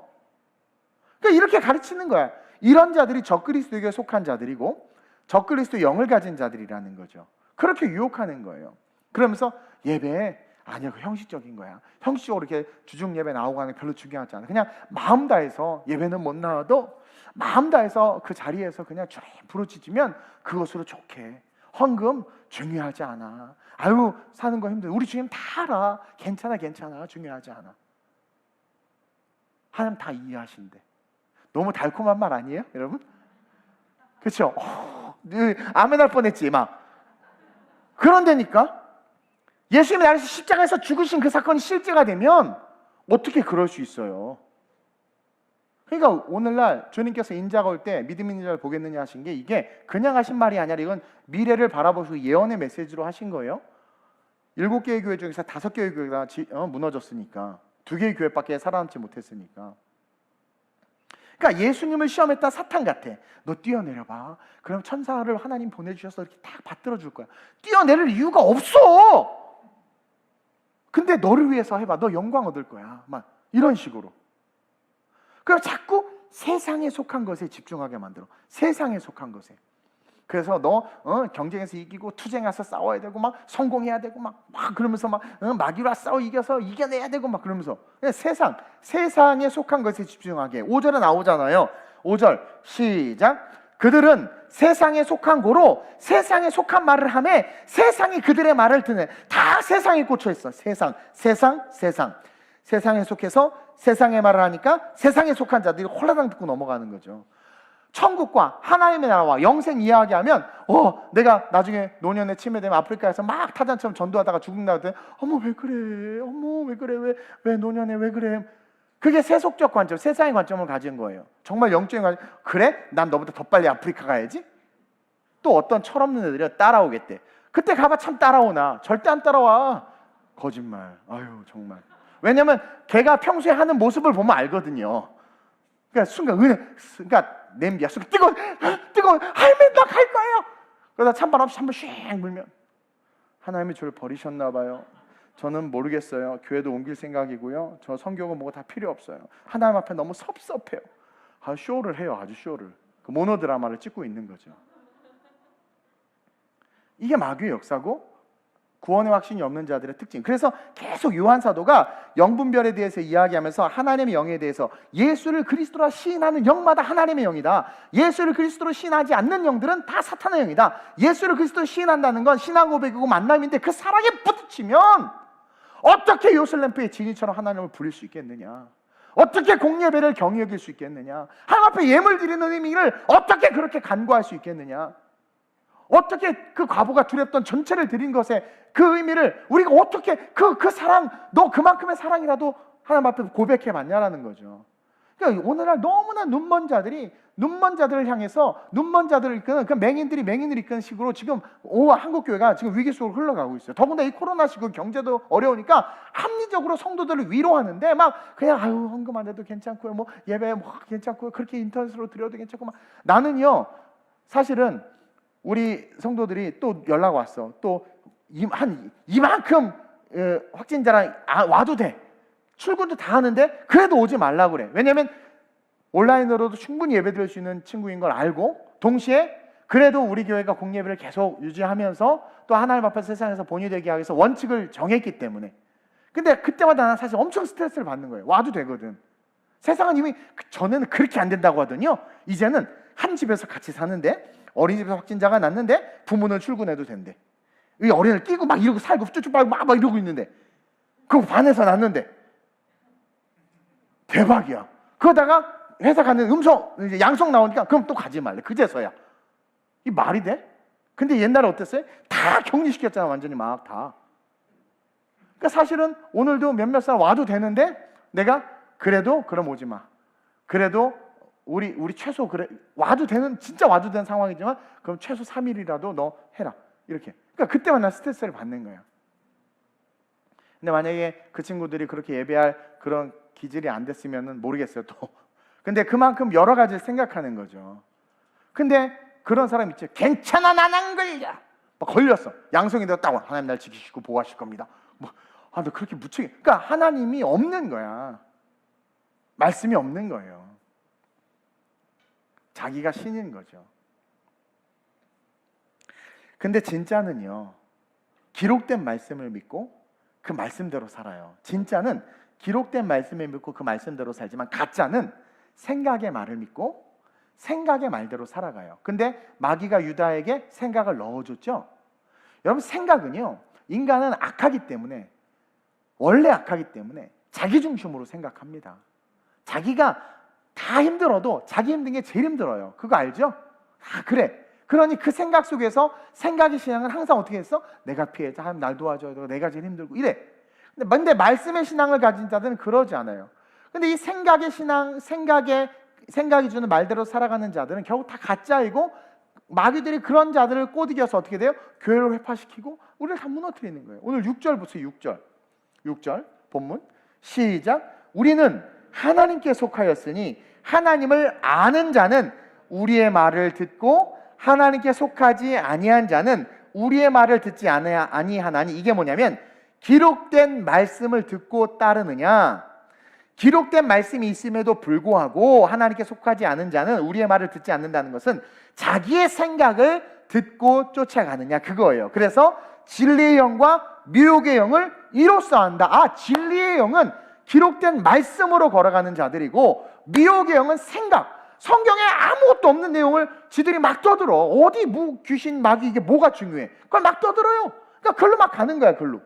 그러니까 이렇게 가르치는 거야. 이런 자들이 적그리스도에게 속한 자들이고 적그리스도의 영을 가진 자들이라는 거죠. 그렇게 유혹하는 거예요. 그러면서 예배 아니야, 그 형식적인 거야. 형식적으로 이렇게 주중 예배 나오고 하는 게 별로 중요하지 않아. 그냥 마음 다해서, 예배는 못 나와도 마음 다해서 그 자리에서 그냥 쭉 부르짖으면 그것으로 좋게. 헌금 중요하지 않아. 아유, 사는 거 힘들어. 우리 주님 다 알아. 괜찮아. 중요하지 않아. 하나님 다 이해하신대. 너무 달콤한 말 아니에요, 여러분? 그렇죠? 아멘 할 뻔했지 막. 그런데니까 예수님이 나를 십자가에서 죽으신 그 사건이 실제가 되면 어떻게 그럴 수 있어요? 그러니까 오늘날 주님께서 인자가 올 때 믿음 있는 자를 보겠느냐 하신 게 이게 그냥 하신 말이 아니라 이건 미래를 바라보시고 예언의 메시지로 하신 거예요. 7개의 교회 중에서 5개의 교회가 무너졌으니까 2개의 교회밖에 살아남지 못했으니까. 그러니까 예수님을 시험했다 사탄 같아. 너 뛰어내려봐. 그럼 천사를 하나님 보내주셔서 이렇게 딱 받들어 줄 거야. 뛰어내릴 이유가 없어. 근데 너를 위해서 해봐. 너 영광 얻을 거야. 막 이런 식으로. 그래서 자꾸 세상에 속한 것에 집중하게 만들어. 세상에 속한 것에. 그래서 너 경쟁에서 이기고 투쟁해서 싸워야 되고 막 성공해야 되고 막 그러면서 막 마귀와 싸워 이겨서 이겨내야 되고 막 그러면서 세상에 속한 것에 집중하게. 5절에 나오잖아요. 5절 시작. 그들은 세상에 속한 고로 세상에 속한 말을 하며 세상이 그들의 말을 듣네. 다 세상에 꽂혀 있어. 세상에 속해서 세상의 말을 하니까 세상에 속한 자들이 홀라당 듣고 넘어가는 거죠. 천국과 하나님의 나라와 영생 이야기하면 내가 나중에 노년에 치매되면 아프리카에서 막 타잔처럼 전도하다가 죽는다 그랬더니 어머 왜 그래? 어머 왜 그래? 왜 노년에 왜 그래? 그게 세속적 관점, 세상의 관점을 가진 거예요. 정말 영적인 관점. 그래? 난 너보다 더 빨리 아프리카 가야지? 또 어떤 철없는 애들이 따라오겠대. 그때 가봐 참 따라오나? 절대 안 따라와. 거짓말. 아유 정말. 왜냐면 걔가 평소에 하는 모습을 보면 알거든요. 그러니까 순간 냄비야. 순간 뜨거워. 할매 나 갈 거예요. 그러다 찬바람 없이 한번 쉥 불면 하나님이 저를 버리셨나 봐요. 저는 모르겠어요. 교회도 옮길 생각이고요. 저 성경은 뭐가 다 필요 없어요. 하나님 앞에 너무 섭섭해요. 쇼를 해요. 아주 쇼를. 그 모노드라마를 찍고 있는 거죠. 이게 마귀의 역사고 구원의 확신이 없는 자들의 특징. 그래서 계속 요한 사도가 영분별에 대해서 이야기하면서 하나님의 영에 대해서 예수를 그리스도라 시인하는 영마다 하나님의 영이다. 예수를 그리스도로 시인하지 않는 영들은 다 사탄의 영이다. 예수를 그리스도로 시인한다는 건 신앙 고백이고 만남인데 그 사랑에 부딪히면 어떻게 요슬렘프의 진이처럼 하나님을 부릴 수 있겠느냐? 어떻게 공예배를 경히 여길 수 있겠느냐? 하나님 앞에 예물 드리는 의미를 어떻게 그렇게 간구할 수 있겠느냐? 어떻게 그 과부가 두렵던 전체를 드린 것에 그 의미를 우리가 어떻게 그 사랑, 너 그만큼의 사랑이라도 하나님 앞에 고백해 봤냐라는 거죠. 그러니까 오늘날 너무나 눈먼 자들을 향해서 눈먼 자들을 이끄는 그 맹인을 이끄는 식으로 지금 한국 교회가 지금 위기 속으로 흘러가고 있어요. 더군다나 이 코로나 시국 경제도 어려우니까 합리적으로 성도들을 위로하는데 막 그냥 헌금 안 해도 괜찮고요, 뭐 예배 뭐 괜찮고요, 그렇게 인터넷으로 드려도 괜찮고 막. 나는요 사실은 우리 성도들이 또 연락 왔어. 또 한 이만큼 확진자랑 와도 돼. 출근도 다 하는데 그래도 오지 말라고 그래. 왜냐면 온라인으로도 충분히 예배 드릴 수 있는 친구인 걸 알고, 동시에 그래도 우리 교회가 공예배를 계속 유지하면서 또 하나님 앞에서 세상에서 본이 되게 하기 위해서 원칙을 정했기 때문에. 근데 그때마다 나는 사실 엄청 스트레스를 받는 거예요. 와도 되거든. 세상은 이미 전에는 그렇게 안 된다고 하더니요, 이제는 한 집에서 같이 사는데 어린이집에서 확진자가 났는데 부모는 출근해도 된대. 이 어린이를 끼고 막 이러고 살고 쭈쭈 빨고 막 이러고 있는데 그거 반에서 났는데 대박이야. 그러다가 회사 가는 이제 양성 나오니까 그럼 또 가지 말래. 그제서야. 이 말이 돼? 근데 옛날에 어땠어요? 다 격리시켰잖아. 완전히 막 다. 그러니까 사실은 오늘도 몇몇 사람 와도 되는데 내가 그래도 그럼 오지 마. 그래도 우리 최소 그래 와도 되는, 진짜 와도 되는 상황이지만 그럼 최소 3일이라도 너 해라. 이렇게. 그러니까 그때만 난 스트레스를 받는 거야. 근데 만약에 그 친구들이 그렇게 예배할 그런 기질이 안 됐으면은 모르겠어요 또. 근데 그만큼 여러 가지를 생각하는 거죠. 근데 그런 사람 있죠. 괜찮아 난 안 걸려. 막 걸렸어. 양성인데도 딱 하나님 날 지키시고 보호하실 겁니다. 너 그렇게 무척. 그러니까 하나님이 없는 거야. 말씀이 없는 거예요. 자기가 신인 거죠. 근데 진짜는요, 기록된 말씀을 믿고 그 말씀대로 살아요. 진짜는 기록된 말씀을 믿고 그 말씀대로 살지만 가짜는 생각의 말을 믿고 생각의 말대로 살아가요. 근데 마귀가 유다에게 생각을 넣어줬죠. 여러분, 생각은요, 인간은 악하기 때문에, 원래 악하기 때문에 자기 중심으로 생각합니다. 자기가 다 힘들어도 자기 힘든 게 제일 힘들어요. 그거 알죠? 그래. 그러니 그 생각 속에서 생각의 신앙은 항상 어떻게 했어? 내가 피해자, 하나님 날 도와줘야 되고 내가 제일 힘들고 이래. 근데 말씀의 신앙을 가진 자들은 그러지 않아요. 근데 이 생각의 신앙, 생각이 주는 말대로 살아가는 자들은 결국 다 가짜이고, 마귀들이 그런 자들을 꼬드겨서 어떻게 돼요? 교회를 회파시키고 우리를 다 무너뜨리는 거예요. 오늘 6절 보세요. 6절 본문 시작. 우리는 하나님께 속하였으니 하나님을 아는 자는 우리의 말을 듣고 하나님께 속하지 아니한 자는 우리의 말을 듣지 아니하나니. 이게 뭐냐면 기록된 말씀을 듣고 따르느냐, 기록된 말씀이 있음에도 불구하고 하나님께 속하지 않은 자는 우리의 말을 듣지 않는다는 것은 자기의 생각을 듣고 쫓아가느냐, 그거예요. 그래서 진리의 영과 미혹의 영을 이로써 한다. 진리의 영은 기록된 말씀으로 걸어가는 자들이고, 미혹의 영은 생각, 성경에 아무것도 없는 내용을 지들이 막 떠들어. 어디 귀신, 마귀, 이게 뭐가 중요해? 그걸 막 떠들어요. 그러니까 글로 막 가는 거야, 글로.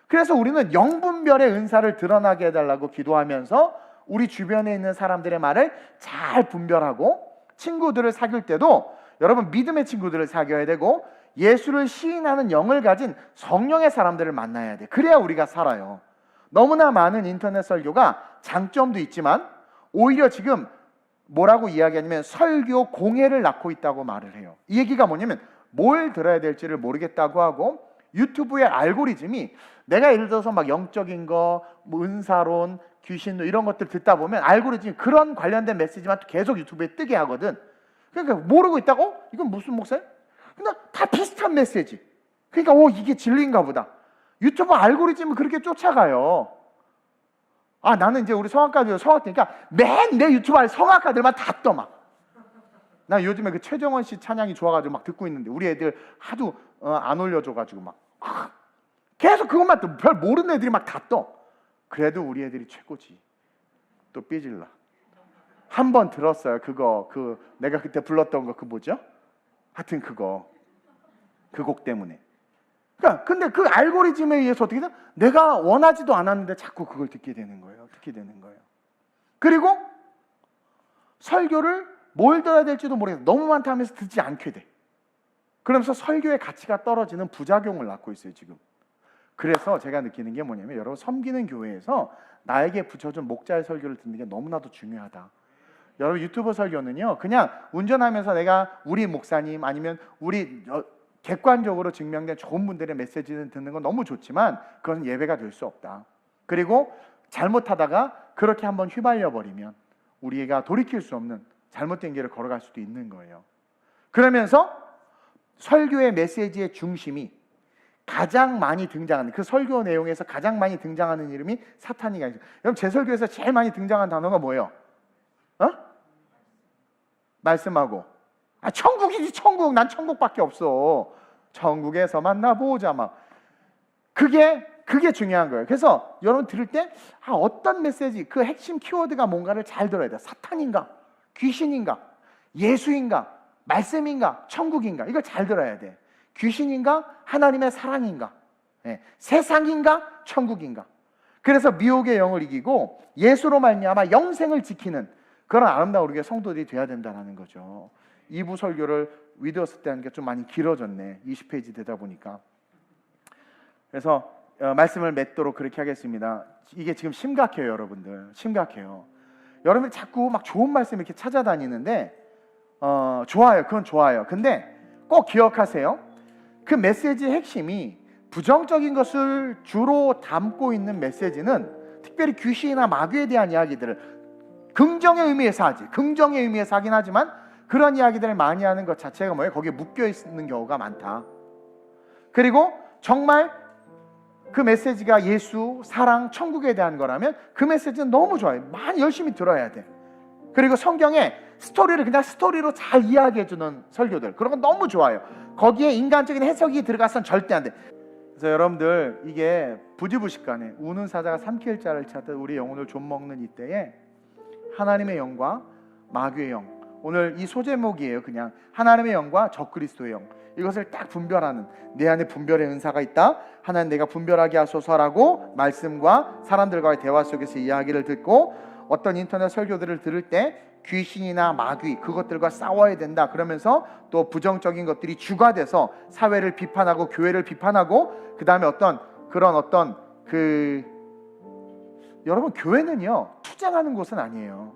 그래서 우리는 영분별의 은사를 드러나게 해달라고 기도하면서 우리 주변에 있는 사람들의 말을 잘 분별하고, 친구들을 사귈 때도 여러분 믿음의 친구들을 사귀어야 되고, 예수를 시인하는 영을 가진 성령의 사람들을 만나야 돼. 그래야 우리가 살아요. 너무나 많은 인터넷 설교가 장점도 있지만 오히려 지금 뭐라고 이야기하냐면 설교 공해를 낳고 있다고 말을 해요. 이 얘기가 뭐냐면 뭘 들어야 될지를 모르겠다고 하고, 유튜브의 알고리즘이 내가 예를 들어서 막 영적인 거, 뭐 은사론, 귀신 이런 것들 듣다 보면 알고리즘이 그런 관련된 메시지만 계속 유튜브에 뜨게 하거든. 그러니까 모르고 있다고? 이건 무슨 목사야? 근데 다 비슷한 메시지. 그러니까 이게 진리인가 보다. 유튜브 알고리즘은 그렇게 쫓아가요. 나는 이제 우리 성악가들, 성악되니까 맨 내 유튜브 안에 성악가들만 다 떠 막. 나 요즘에 그 최정원 씨 찬양이 좋아가지고 막 듣고 있는데 우리 애들 하도 안 올려줘가지고 막 계속 그것만 또 별 모르는 애들이 막 다 떠. 그래도 우리 애들이 최고지. 또 삐질러. 한 번 들었어요. 그거 내가 그때 불렀던 거 뭐죠? 하여튼 그 곡 때문에. 그러니까 근데 그 알고리즘에 의해서 어떻게 돼? 내가 원하지도 않았는데 자꾸 그걸 듣게 되는 거예요. 그리고 설교를 뭘 들어야 될지도 모르겠어. 너무 많다 하면서 듣지 않게 돼. 그러면서 설교의 가치가 떨어지는 부작용을 낳고 있어요, 지금. 그래서 제가 느끼는 게 뭐냐면, 여러분 섬기는 교회에서 나에게 붙여준 목자의 설교를 듣는 게 너무나도 중요하다. 여러분 유튜브 설교는요, 그냥 운전하면서 내가 우리 목사님 아니면 우리 객관적으로 증명된 좋은 분들의 메시지를 듣는 건 너무 좋지만 그건 예배가 될 수 없다. 그리고 잘못하다가 그렇게 한번 휘말려 버리면 우리가 돌이킬 수 없는 잘못된 길을 걸어갈 수도 있는 거예요. 그러면서 설교의 메시지의 중심이 가장 많이 등장하는, 그 설교 내용에서 가장 많이 등장하는 이름이 사탄이가 있어요. 여러분 제 설교에서 제일 많이 등장한 단어가 뭐예요? 말씀하고 천국이지, 천국. 난 천국밖에 없어. 천국에서 만나보자 막. 그게 중요한 거예요. 그래서 여러분 들을 때 어떤 메시지, 그 핵심 키워드가 뭔가를 잘 들어야 돼요. 사탄인가? 귀신인가? 예수인가? 말씀인가? 천국인가? 이걸 잘 들어야 돼. 귀신인가? 하나님의 사랑인가? 세상인가? 천국인가? 그래서 미혹의 영을 이기고 예수로 말미암아 영생을 지키는 그런 아름다운 우리가 성도들이 돼야 된다는 거죠. 2부 설교를 위드어스 때 하는 게 좀 많이 길어졌네. 20페이지 되다 보니까. 그래서 말씀을 맺도록 그렇게 하겠습니다. 이게 지금 심각해요, 여러분들. 심각해요. 여러분이 자꾸 막 좋은 말씀 이렇게 찾아다니는데 좋아요. 그건 좋아요. 근데 꼭 기억하세요. 그 메시지의 핵심이 부정적인 것을 주로 담고 있는 메시지는, 특별히 귀신이나 마귀에 대한 이야기들을 긍정의 의미에서 하지. 긍정의 의미에서 하긴 하지만 그런 이야기들을 많이 하는 것 자체가 뭐예요? 거기에 묶여 있는 경우가 많다. 그리고 정말 그 메시지가 예수, 사랑, 천국에 대한 거라면 그 메시지는 너무 좋아요. 많이 열심히 들어야 돼. 그리고 성경에 스토리를 그냥 스토리로 잘 이야기해주는 설교들, 그런 건 너무 좋아요. 거기에 인간적인 해석이 들어가선 절대 안 돼. 그래서 여러분들 이게 부지부식간에 우는 사자가 삼킬 자를 찾듯 우리 영혼을 좀먹는 이때에 하나님의 영과 마귀의 영, 오늘 이 소제목이에요. 그냥 하나님의 영과 적그리스도의 영, 이것을 딱 분별하는, 내 안에 분별의 은사가 있다, 하나님 내가 분별하게 하소서라고 말씀과 사람들과의 대화 속에서 이야기를 듣고 어떤 인터넷 설교들을 들을 때 귀신이나 마귀 그것들과 싸워야 된다 그러면서 또 부정적인 것들이 주가 돼서 사회를 비판하고 교회를 비판하고 그 다음에 여러분 교회는요 투쟁하는 곳은 아니에요.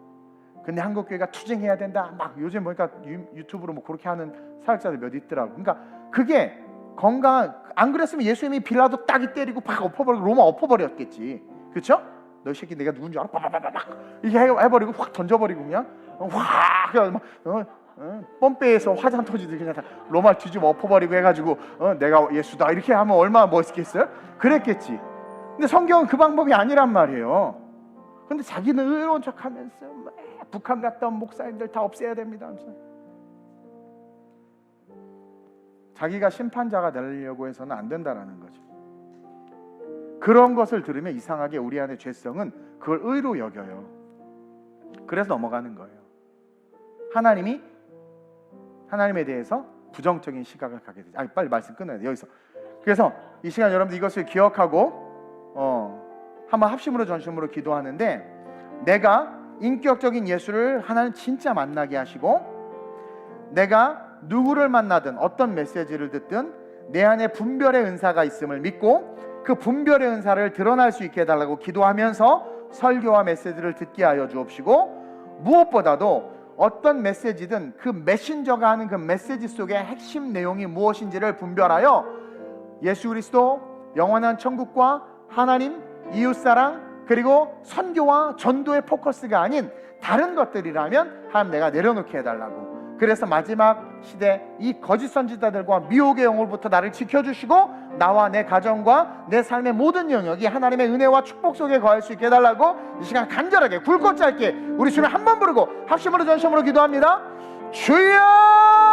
근데 한국교회가 투쟁해야 된다 막 요즘 보니까 유튜브로 뭐 그렇게 하는 사역자들 몇 있더라고. 그러니까 그게 건강한, 안 그랬으면 예수님이 빌라도 딱이 때리고 팍 엎어버리고 로마 엎어버렸겠지. 그렇죠? 너 이 새끼 내가 누군지 알아? 빠바바바박 이렇게 해버리고 확 던져버리고 그냥 확 막 뻔배에서 화장 터지듯이 그냥 다 로마 뒤집어 엎어버리고 해가지고 내가 예수다 이렇게 하면 얼마나 멋있겠어요? 그랬겠지. 근데 성경은 그 방법이 아니란 말이에요. 근데 자기는 의로운 척하면서 북한 갔다 온 목사님들 다 없애야 됩니다 하면서 자기가 심판자가 되려고 해서는 안 된다라는 거죠. 그런 것을 들으면 이상하게 우리 안의 죄성은 그걸 의로 여겨요. 그래서 넘어가는 거예요. 하나님에 대해서 부정적인 시각을 갖게 되죠. 빨리 말씀 끊어야 돼 여기서. 그래서 이 시간 여러분들 이것을 기억하고 한번 합심으로 전심으로 기도하는데, 내가 인격적인 예수를 하나님 진짜 만나게 하시고, 내가 누구를 만나든 어떤 메시지를 듣든 내 안에 분별의 은사가 있음을 믿고 그 분별의 은사를 드러날 수 있게 해달라고 기도하면서 설교와 메시지를 듣게 하여 주옵시고, 무엇보다도 어떤 메시지든 그 메신저가 하는 그 메시지 속의 핵심 내용이 무엇인지를 분별하여 예수 그리스도, 영원한 천국과 하나님, 이웃사랑, 그리고 선교와 전도의 포커스가 아닌 다른 것들이라면 하나님 내가 내려놓게 해달라고. 그래서 마지막 시대 이 거짓 선지자들과 미혹의 영으로부터 나를 지켜주시고 나와 내 가정과 내 삶의 모든 영역이 하나님의 은혜와 축복 속에 거할 수 있게 해달라고 이 시간 간절하게 굵고 짧게 우리 주님 한 번 부르고 합심으로 전심으로 기도합니다. 주여!